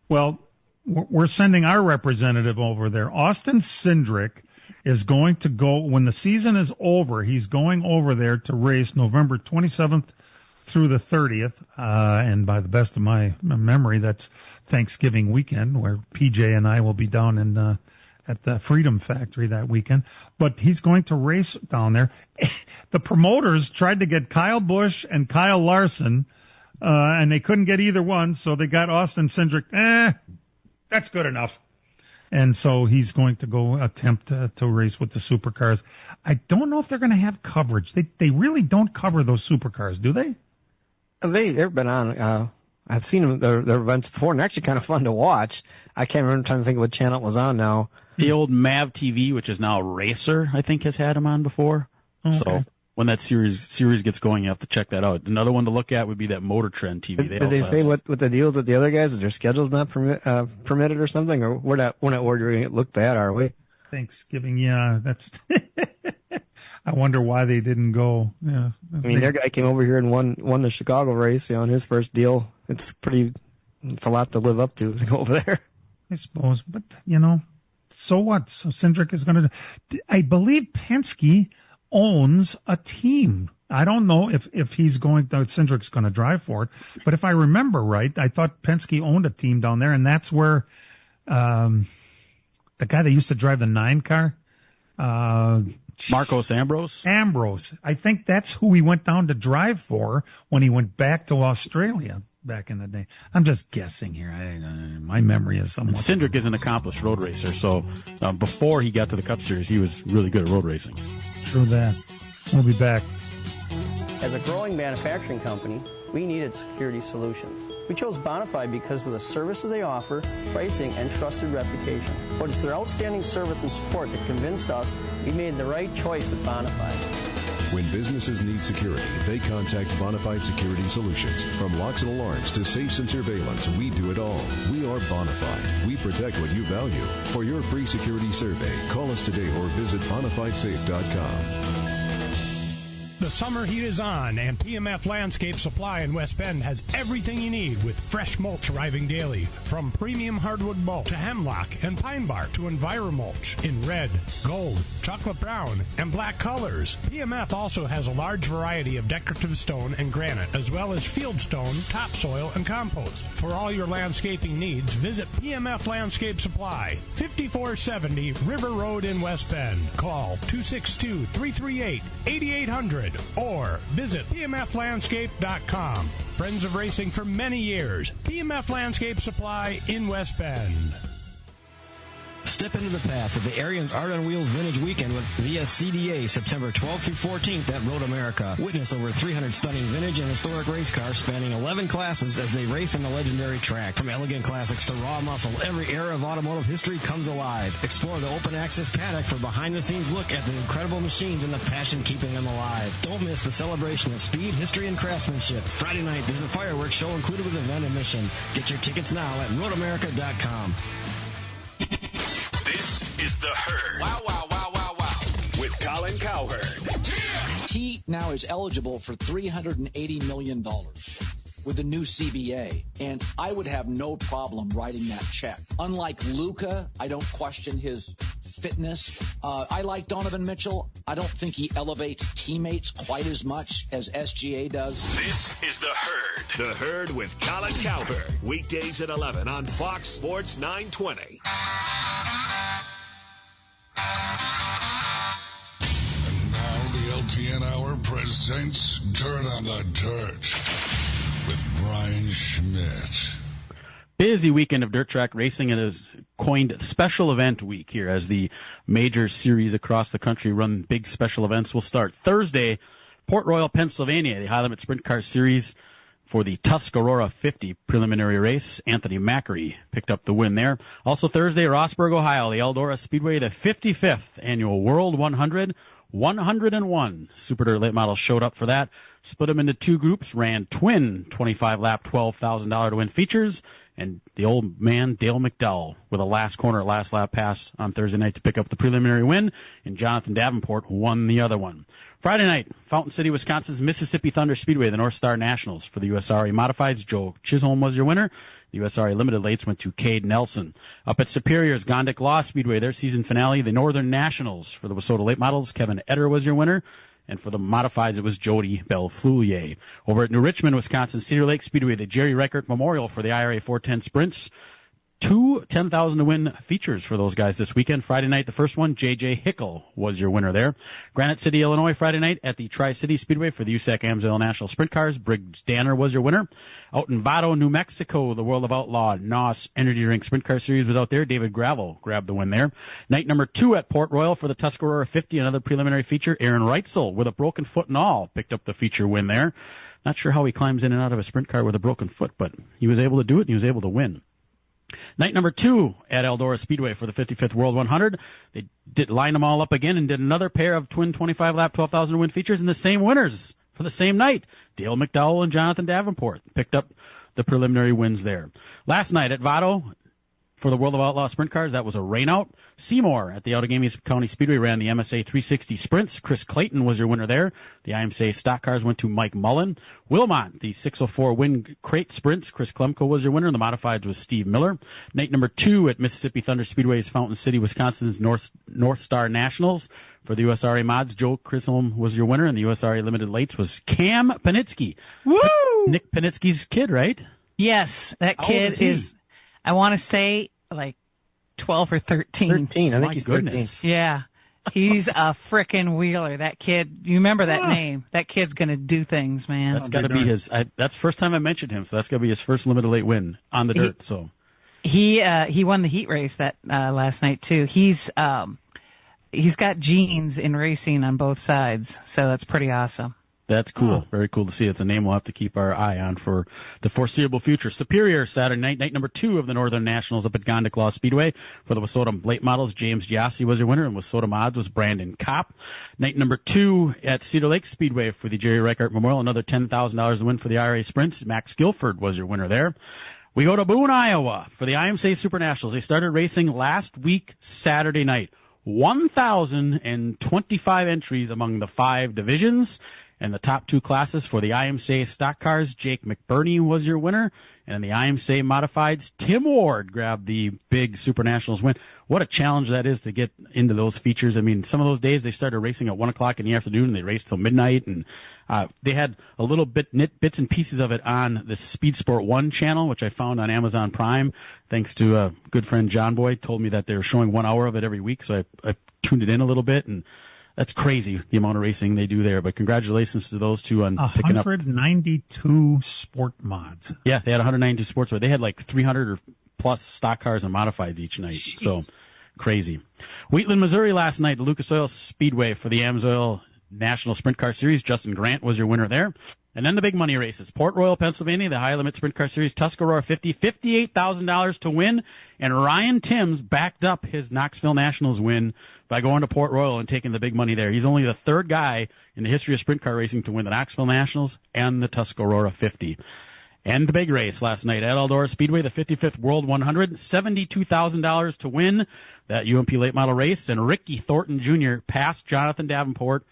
B: Well, we're sending our representative over there. Austin Cindric is going to go, when the season is over, he's going over there to race November 27th through the 30th. And by the best of my memory, that's Thanksgiving weekend, where PJ and I will be down in at the Freedom Factory that weekend. But he's going to race down there. The promoters tried to get Kyle Busch and Kyle Larson, and they couldn't get either one, so they got Austin Cindric. That's good enough. And so he's going to go attempt to race with the supercars. I don't know if they're going to have coverage. They really don't cover those supercars, do they?
E: They've been on. I've seen them, their events before, and they're actually kind of fun to watch. I can't remember, trying to think of what channel it was on now.
C: The old MAV TV, which is now Racer, I think has had them on before.
B: Okay.
C: So when that series gets going, you have to check that out. Another one to look at would be that Motor Trend TV.
E: Did they say what the deals with the other guys? Is their schedule's not permitted or something? Or we're not ordering it look bad, are we?
B: Thanksgiving, yeah, that's. I wonder why they didn't go. Yeah,
E: I mean, their guy came over here and won the Chicago race, on his first deal. It's a lot to live up to go over there.
B: I suppose, but so what? So Cindric is going to. I believe Penske owns a team. I don't know if he's Cindric's going to drive for it, but if I remember right, I thought Penske owned a team down there, and that's where the guy that used to drive the 9 car,
C: Marcos Ambrose.
B: I think that's who he went down to drive for when he went back to Australia back in the day. I'm just guessing here. My memory is somewhat.
C: Cindric is an accomplished road racer, so before he got to the Cup Series, he was really good at road racing.
B: True that. We'll be back.
G: As a growing manufacturing company, we needed security solutions. We chose Bonafide because of the services they offer, pricing, and trusted reputation. But it's their outstanding service and support that convinced us we made the right choice with Bonafide.
H: When businesses need security, they contact Bonafide Security Solutions. From locks and alarms to safes and surveillance, we do it all. We are Bonafide. We protect what you value. For your free security survey, call us today or visit bonafidesafe.com.
I: The summer heat is on, and PMF Landscape Supply in West Bend has everything you need with fresh mulch arriving daily. From premium hardwood mulch to hemlock and pine bark to EnviroMulch in red, gold, chocolate brown, and black colors. PMF also has a large variety of decorative stone and granite, as well as field stone, topsoil, and compost. For all your landscaping needs, visit PMF Landscape Supply, 5470 River Road in West Bend. Call 262-338-8800. Or visit pmflandscape.com. Friends of racing for many years. PMF Landscape Supply in West Bend.
E: Step into the past of the Arians Art on Wheels Vintage Weekend via CDA September 12th through 14th at Road America. Witness over 300 stunning vintage and historic race cars spanning 11 classes as they race on the legendary track. From elegant classics to raw muscle, every era of automotive history comes alive. Explore the open access paddock for behind-the-scenes look at the incredible machines and the passion keeping them alive. Don't miss the celebration of speed, history, and craftsmanship. Friday night, there's a fireworks show included with event admission. Get your tickets now at roadamerica.com.
J: This is The Herd. Wow, wow, wow, wow, wow. With Colin Cowherd.
Q: He now is eligible for $380 million with the new CBA, and I would have no problem writing that check. Unlike Luka, I don't question his fitness. I like Donovan Mitchell. I don't think he elevates teammates quite as much as SGA does.
J: This is The Herd. The Herd with Colin Cowherd. Weekdays at 11 on Fox Sports 920.
A: And now the LTN Hour presents Dirt on the Dirt with Brian Schmidt.
C: Busy weekend of dirt track racing. It is coined Special Event Week here as the major series across the country run big special events. Will start Thursday, Port Royal, Pennsylvania, the High Limit Sprint Car Series for the Tuscarora 50 preliminary race. Anthony Macri picked up the win there. Also Thursday, Rossburg, Ohio, the Eldora Speedway, the 55th annual World 100. 101 Super Dirt late models showed up for that. Split them into two groups, ran twin 25-lap, $12,000 to win features, and the old man, Dale McDowell, with a last corner, last lap pass on Thursday night to pick up the preliminary win, and Jonathan Davenport won the other one. Friday night, Fountain City, Wisconsin's Mississippi Thunder Speedway, the North Star Nationals for the USRA Modifieds. Joe Chisholm was your winner. The USRA Limited Lates went to Cade Nelson. Up at Superior's Gondik Law Speedway, their season finale, the Northern Nationals for the Wissota Late Models. Kevin Eder was your winner. And for the Modifieds, it was Jody Belfloulier. Over at New Richmond, Wisconsin, Cedar Lake Speedway, the Jerry Reichert Memorial for the IRA 410 Sprints. Two 10,000 to win features for those guys this weekend. Friday night, the first one, J.J. Hickel was your winner there. Granite City, Illinois, Friday night at the Tri-City Speedway for the USAC Amsoil National Sprint Cars. Briggs Danner was your winner. Out in Vado, New Mexico, the World of Outlaw NOS Energy Drink Sprint Car Series was out there. David Gravel grabbed the win there. Night number 2 at Port Royal for the Tuscarora 50, another preliminary feature. Aaron Reitzel, with a broken foot and all, picked up the feature win there. Not sure how he climbs in and out of a sprint car with a broken foot, but he was able to do it and he was able to win. Night number 2 at Eldora Speedway for the 55th World 100. They did line them all up again and did another pair of twin 25-lap, 12,000-win features, and the same winners for the same night. Dale McDowell and Jonathan Davenport picked up the preliminary wins there. Last night at Vado, for the World of Outlaw Sprint Cars, that was a rainout. Seymour at the Outagamie County Speedway ran the MSA 360 Sprints. Chris Clayton was your winner there. The IMSA Stock Cars went to Mike Mullen. Wilmot, the 604 Win Crate Sprints. Chris Klemko was your winner, and the Modifieds was Steve Miller. Night number 2 at Mississippi Thunder Speedway's Fountain City, Wisconsin's North Star Nationals. For the USRA Mods, Joe Chisholm was your winner, and the USRA Limited Lates was Cam Panitsky.
D: Woo!
C: Nick Panitsky's kid, right?
D: Yes, that kid is, I want to say, like 12 or 13.
E: 13, I think he's 13.
D: Yeah. He's a frickin' wheeler. That kid, you remember that name. That kid's going to do things, man.
C: That's got to be his, that's the first time I mentioned him, so that's going to be his first Limited Late win on the dirt, so.
D: He won the heat race that last night, too. He's got genes in racing on both sides, so that's pretty awesome.
C: That's cool. Very cool to see. It's a name we'll have to keep our eye on for the foreseeable future. Superior Saturday night number 2 of the Northern Nationals up at Gondiclaw Speedway. For the Wissota late models, James Giassi was your winner, and Wissota Mods was Brandon Kopp. Night number 2 at Cedar Lake Speedway for the Jerry Reichart Memorial, another $10,000 to win for the IRA Sprints. Max Guilford was your winner there. We go to Boone, Iowa for the IMSA Super Nationals. They started racing last week, Saturday night. 1,025 entries among the 5 divisions. And the top 2 classes for the IMSA Stock Cars, Jake McBurney was your winner. And in the IMSA Modifieds, Tim Ward grabbed the big Super Nationals win. What a challenge that is to get into those features. I mean, some of those days they started racing at 1 o'clock in the afternoon and they raced till midnight. And they had a little bits and pieces of it on the Speed Sport 1 channel, which I found on Amazon Prime. Thanks to a good friend, John Boy, told me that they were showing 1 hour of it every week. So I tuned it in a little bit, and that's crazy, the amount of racing they do there. But congratulations to those two on picking up
B: 192 sport mods.
C: Yeah, they had 192 sports. They had like 300 or plus stock cars and modifieds each night. Jeez. So crazy. Wheatland, Missouri last night, the Lucas Oil Speedway for the AMSOIL National Sprint Car Series. Justin Grant was your winner there. And then the big money races. Port Royal, Pennsylvania, the High Limit Sprint Car Series, Tuscarora 50, $58,000 to win. And Ryan Timms backed up his Knoxville Nationals win by going to Port Royal and taking the big money there. He's only the 3rd guy in the history of sprint car racing to win the Knoxville Nationals and the Tuscarora 50. And the big race last night at Eldora Speedway, the 55th World 100, $72,000 to win that UMP late model race. And Ricky Thornton Jr. passed Jonathan Davenport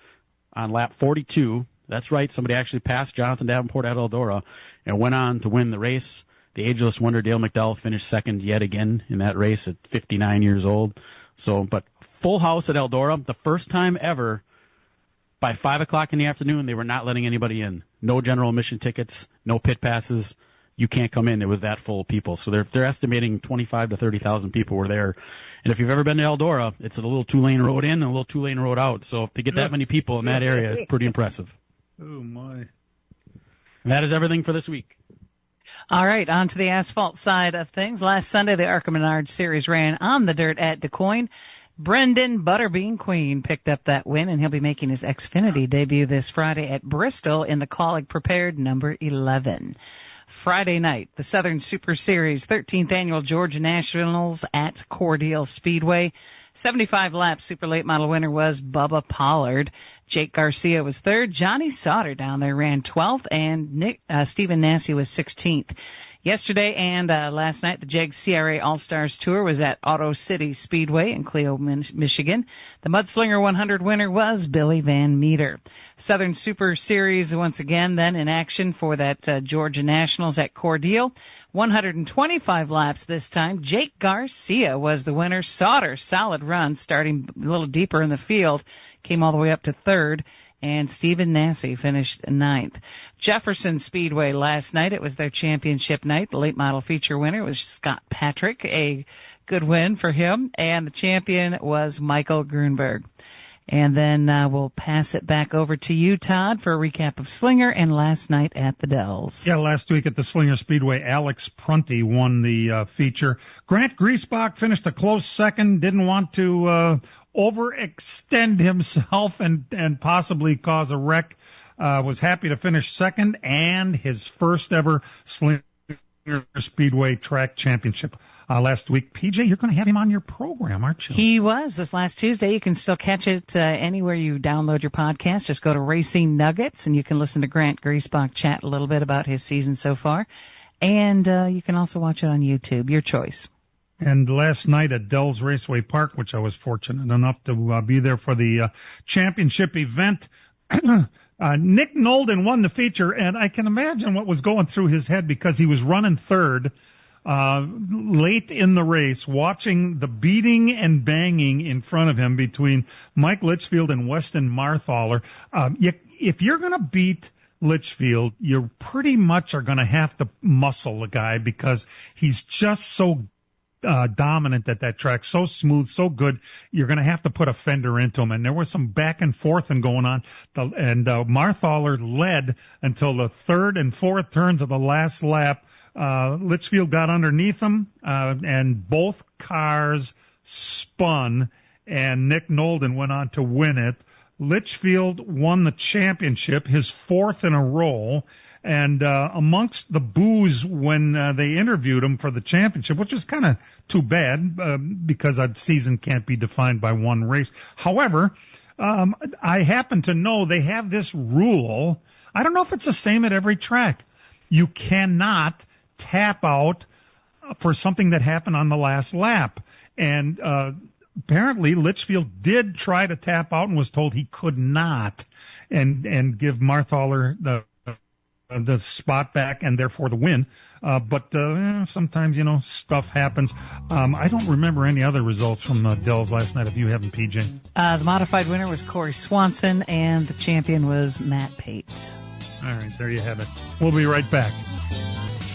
C: on lap 42. That's right. Somebody actually passed Jonathan Davenport at Eldora and went on to win the race. The ageless wonder Dale McDowell finished second yet again in that race at 59 years old. So, but full house at Eldora. The first time ever by 5 o'clock in the afternoon, they were not letting anybody in. No general admission tickets, no pit passes. You can't come in. It was that full of people. So they're estimating 25 to 30,000 people were there. And if you've ever been to Eldora, it's a little 2-lane road in and a little 2-lane road out. So to get that many people in that area is pretty impressive.
B: Oh, my.
C: And that is everything for this week.
D: All right, on to the asphalt side of things. Last Sunday, the Arca Menard Series ran on the dirt at DeCoin. Brendan Butterbean Queen picked up that win, and he'll be making his Xfinity debut this Friday at Bristol in the Colleague Prepared number 11. Friday night, the Southern Super Series 13th Annual Georgia Nationals at Cordele Speedway. 75-lap super late model winner was Bubba Pollard. Jake Garcia was 3rd. Johnny Sauter down there ran 12th, and Stephen Nassy was 16th. Yesterday and last night, the JEG CRA All-Stars Tour was at Auto City Speedway in Clio, Michigan. The Mudslinger 100 winner was Billy Van Meter. Southern Super Series once again then in action for that Georgia Nationals at Cordele. 125 laps this time. Jake Garcia was the winner. Sauter, solid run, starting a little deeper in the field, came all the way up to 3rd. And Stephen Nassy finished 9th. Jefferson Speedway last night, it was their championship night. The late model feature winner was Scott Patrick, a good win for him. And the champion was Michael Grunberg. And then we'll pass it back over to you, Todd, for a recap of Slinger and last night at the Dells.
B: Yeah, last week at the Slinger Speedway, Alex Prunty won the feature. Grant Griesbach finished a close second, didn't want to overextend himself and possibly cause a wreck. Was happy to finish second and his first ever Slinger Speedway track championship. last week. PJ, you're going to have him on your program, aren't you?
D: He was this last Tuesday. You can still catch it anywhere you download your podcast. Just go to Racing Nuggets, and you can listen to Grant Griesbach chat a little bit about his season so far. And you can also watch it on YouTube. Your choice.
B: And last night at Dells Raceway Park, which I was fortunate enough to be there for the championship event, Nick Nolden won the feature, and I can imagine what was going through his head because he was running third late in the race, watching the beating and banging in front of him between Mike Litchfield and Weston Marthaler. If you're going to beat Litchfield, you pretty much are going to have to muscle the guy because he's just so dominant at that track, so smooth, so good. You're going to have to put a fender into him. And there was some back and forth going on. And Marthaler led until the third and fourth turns of the last lap. Litchfield got underneath him, and both cars spun, and Nick Nolden went on to win it. Litchfield won the championship, his fourth in a row. And amongst the boos when they interviewed him for the championship, which is kind of too bad because a season can't be defined by one race. However, I happen to know they have this rule. I don't know if it's the same at every track. You cannot tap out for something that happened on the last lap. And apparently Litchfield did try to tap out and was told he could not and give Marthaler the spot back and therefore the win. But sometimes, stuff happens. I don't remember any other results from Dells last night if you haven't, PJ.
D: The modified winner was Corey Swanson, and the champion was Matt Pate.
B: All right, there you have it. We'll be right back.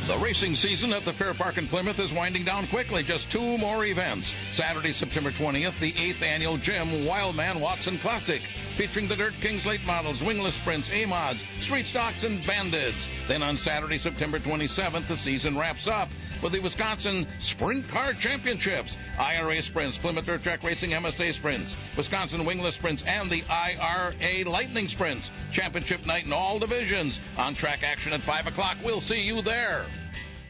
N: The racing season at the Fair Park in Plymouth is winding down quickly. Just 2 more events. Saturday, September 20th, the 8th annual Jim Wildman Watson Classic, featuring the Dirt Kings late models, wingless sprints, A-mods, street stocks, and bandits. Then on Saturday, September 27th, the season wraps up with the Wisconsin Sprint Car Championships, IRA Sprints, Plymouth Dirt Track Racing MSA Sprints, Wisconsin Wingless Sprints, and the IRA Lightning Sprints. Championship night in all divisions. On-track action at 5 o'clock. We'll see you there.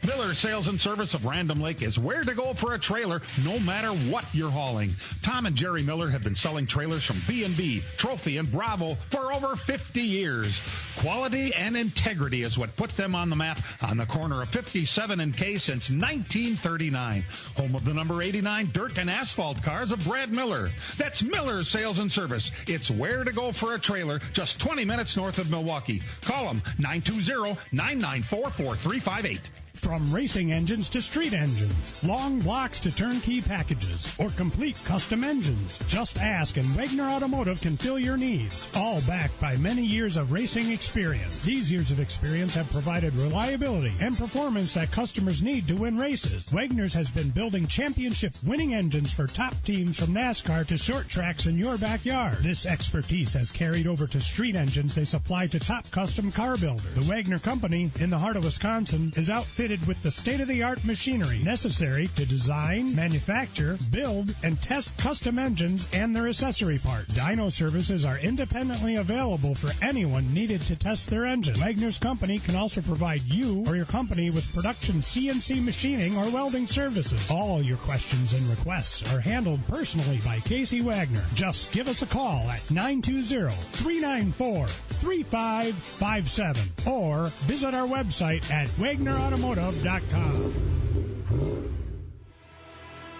F: Miller Sales and Service of Random Lake is where to go for a trailer, no matter what you're hauling. Tom and Jerry Miller have been selling trailers from B&B, Trophy, and Bravo for over 50 years. Quality and integrity is what put them on the map on the corner of 57 and K since 1939. Home of the number 89 dirt and asphalt cars of Brad Miller. That's Miller Sales and Service. It's where to go for a trailer, just 20 minutes north of Milwaukee. Call them 920-994-4358.
I: From racing engines to street engines, long blocks to turnkey packages, or complete custom engines, just ask and Wagner Automotive can fill your needs. All backed by many years of racing experience. These years of experience have provided reliability and performance that customers need to win races. Wagner's has been building championship-winning engines for top teams from NASCAR to short tracks in your backyard. This expertise has carried over to street engines they supply to top custom car builders. The Wagner Company, in the heart of Wisconsin, is outfitted with the state-of-the-art machinery necessary to design, manufacture, build, and test custom engines and their accessory parts. Dyno services are independently available for anyone needed to test their engine. Wagner's Company can also provide you or your company with production CNC machining or welding services. All your questions and requests are handled personally by Casey Wagner. Just give us a call at 920-394-3557 or visit our website at WagnerAutomotive.com.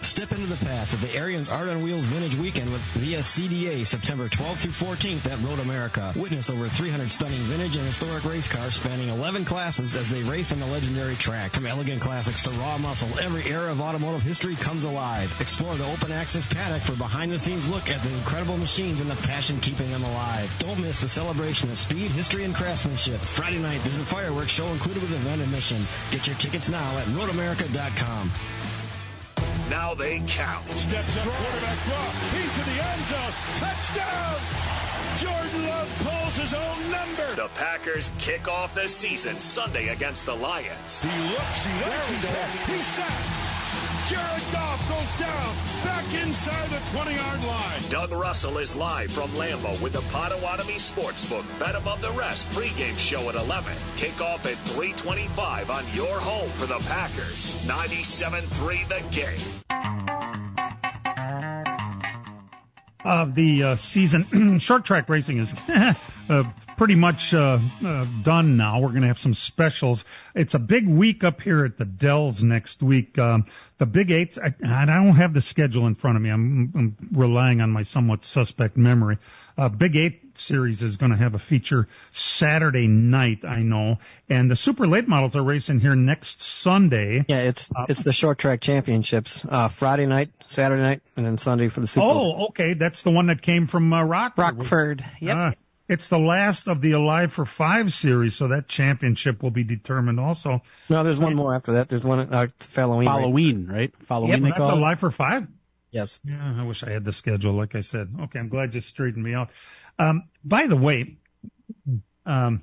E: Step into the past at the Arians Art on Wheels Vintage Weekend with VSCDA September 12th through 14th at Road America. Witness over 300 stunning vintage and historic race cars spanning 11 classes as they race on the legendary track. From elegant classics to raw muscle, every era of automotive history comes alive. Explore the open access paddock for behind-the-scenes look at the incredible machines and the passion keeping them alive. Don't miss the celebration of speed, history, and craftsmanship. Friday night, there's a fireworks show included with event admission. Get your tickets now at roadamerica.com.
J: Now they count.
K: Steps up, quarterback draw. He's to the end zone. Touchdown! Jordan Love calls his own number.
J: The Packers kick off the season Sunday against the Lions.
K: He looks, he waits his head. He's sacked. Jared Goff goes down, back inside the 20-yard line.
J: Doug Russell is live from Lambeau with the Potawatomi Sportsbook Bet Above the Rest pregame show at 11. Kickoff at 3:25 on your home for the Packers. 97.3 The Game.
B: The season short track racing is pretty much done now. We're going to have some specials. It's a big week up here at the Dells next week. The Big Eight, I don't have the schedule in front of me. I'm relying on my somewhat suspect memory. Big Eight series is going to have a feature Saturday night, I know. And the super late models are racing here next Sunday.
E: Yeah, it's the short track championships. Friday night, Saturday night, and then Sunday for the super.
B: Oh, okay. That's the one that came from
D: Rockford. Yep.
B: It's the last of the Alive for 5 series, so that championship will be determined also.
E: No, there's one more after that. There's one Halloween.
C: Right?
B: Halloween, that's Alive for 5?
E: Yes.
B: Yeah, I wish I had the schedule, like I said. Okay, I'm glad you straightened me out. By the way, I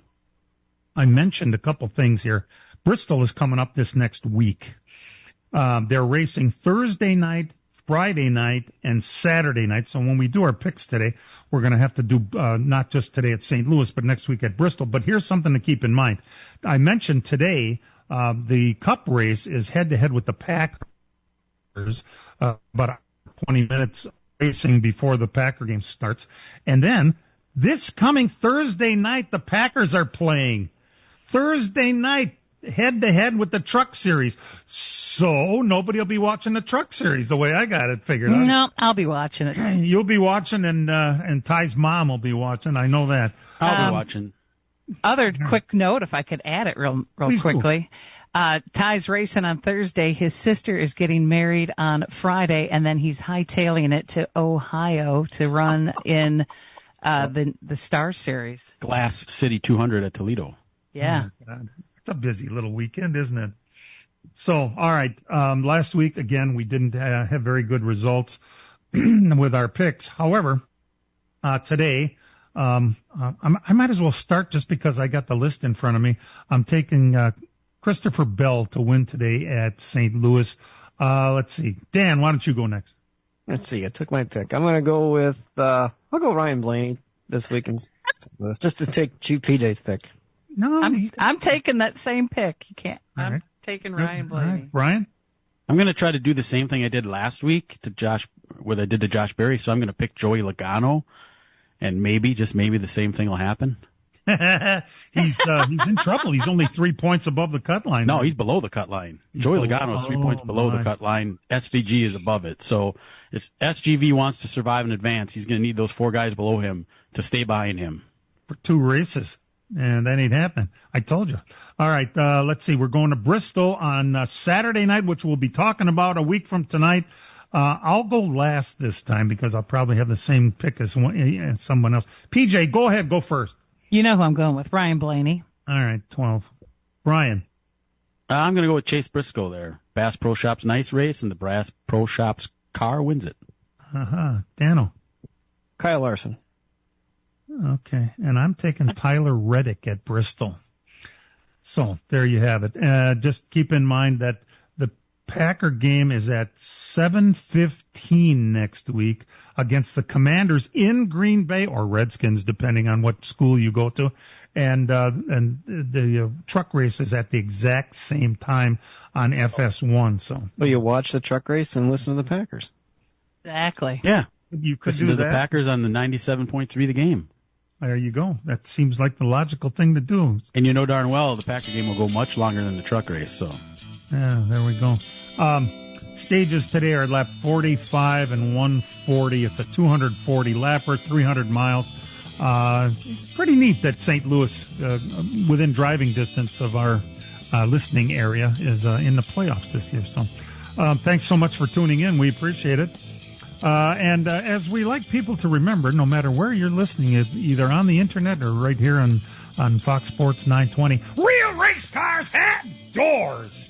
B: mentioned a couple things here. Bristol is coming up this next week. They're racing Thursday night, Friday night, and Saturday night. So when we do our picks today, we're going to have to do not just today at St. Louis, but next week at Bristol. But here's something to keep in mind. I mentioned today the Cup race is head-to-head with the Packers, about 20 minutes racing before the Packer game starts. And then this coming Thursday night, the Packers are playing. Thursday night, head-to-head with the Truck Series. So nobody will be watching the Truck Series the way I got it figured out.
D: No, I'll be watching it.
B: You'll be watching, and Ty's mom will be watching. I know that.
C: I'll be watching.
D: Other quick note, if I could add it real
B: Please
D: quickly. Ty's racing on Thursday. His sister is getting married on Friday, and then he's hightailing it to Ohio to run in the Star Series.
C: Glass City 200 at Toledo.
D: Yeah.
B: Oh, God. It's a busy little weekend, isn't it? So, all right. Last week, again, we didn't have very good results with our picks. However, today, I might as well start just because I got the list in front of me. I'm taking Christopher Bell to win today at St. Louis. Let's see. Dan, why don't you go next?
E: Let's see. I took my pick. I'm going to go with, I'll go Ryan Blaney this week in St. Louis, just to take PJ's pick.
B: No,
D: I'm taking that same pick. You can't.
B: All right.
D: Taking Ryan Blaney.
B: Right. Brian?
C: I'm going to try to do the same thing I did last week to Josh, what I did to Josh Berry. So I'm going to pick Joey Logano, and maybe, just maybe, the same thing will happen.
B: He's in trouble. He's only 3 points above the cut line.
C: No, he's below the cut line. Joey Logano is 3 points below the cut line. SVG is above it. So if SGV wants to survive and advance, he's going to need those 4 guys below him to stay behind him.
B: For 2 races. And that ain't happening. I told you. All right, let's see. We're going to Bristol on Saturday night, which we'll be talking about a week from tonight. I'll go last this time because I'll probably have the same pick as someone else. PJ, go ahead. Go first.
D: You know who I'm going with, Ryan Blaney.
B: All right, 12. Brian.
C: I'm going to go with Chase Briscoe there. Bass Pro Shop's nice race, and the Bass Pro Shop's car wins it.
B: Dano.
E: Kyle Larson.
B: Okay, and I'm taking Tyler Reddick at Bristol. So there you have it. Just keep in mind that the Packer game is at 7:15 next week against the Commanders in Green Bay, or Redskins, depending on what school you go to. And the truck race is at the exact same time on FS1. So
E: you watch the truck race and listen to the Packers.
D: Exactly.
C: Yeah,
B: you could
C: listen
B: do
C: to
B: that.
C: The Packers on the 97.3 The Game.
B: There you go. That seems like the logical thing to do.
C: And you know darn well the Packer game will go much longer than the truck race. So,
B: yeah, there we go. Stages today are lap 45 and 140. It's a 240 lapper, 300 miles. Pretty neat that St. Louis, within driving distance of our listening area, is in the playoffs this year. So, thanks so much for tuning in. We appreciate it. And as we like people to remember, no matter where you're listening, either on the internet or right here on Fox Sports 920, real race cars have doors,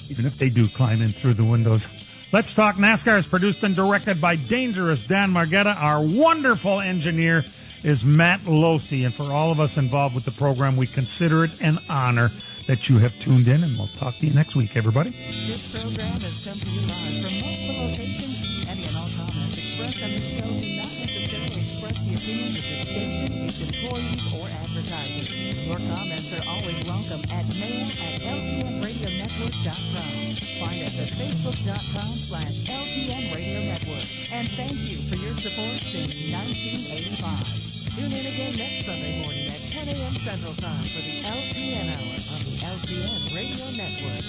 B: even if they do climb in through the windows. Let's Talk NASCAR is produced and directed by Dangerous Dan Margetta. Our wonderful engineer is Matt Losey. And for all of us involved with the program, we consider it an honor that you have tuned in, and we'll talk to you next week, everybody.
D: This program has come to you live from multiple locations. Any and all comments expressed on this show do not necessarily express the opinions of the station, its employees, or advertisers. Your comments are always welcome at mail@ltnradionetwork.com. Find us at facebook.com/LTN Radio Network. And thank you for your support since 1985. Tune in again next Sunday morning at 10 a.m. Central Time for the LTN Hour on the LTN Radio Network.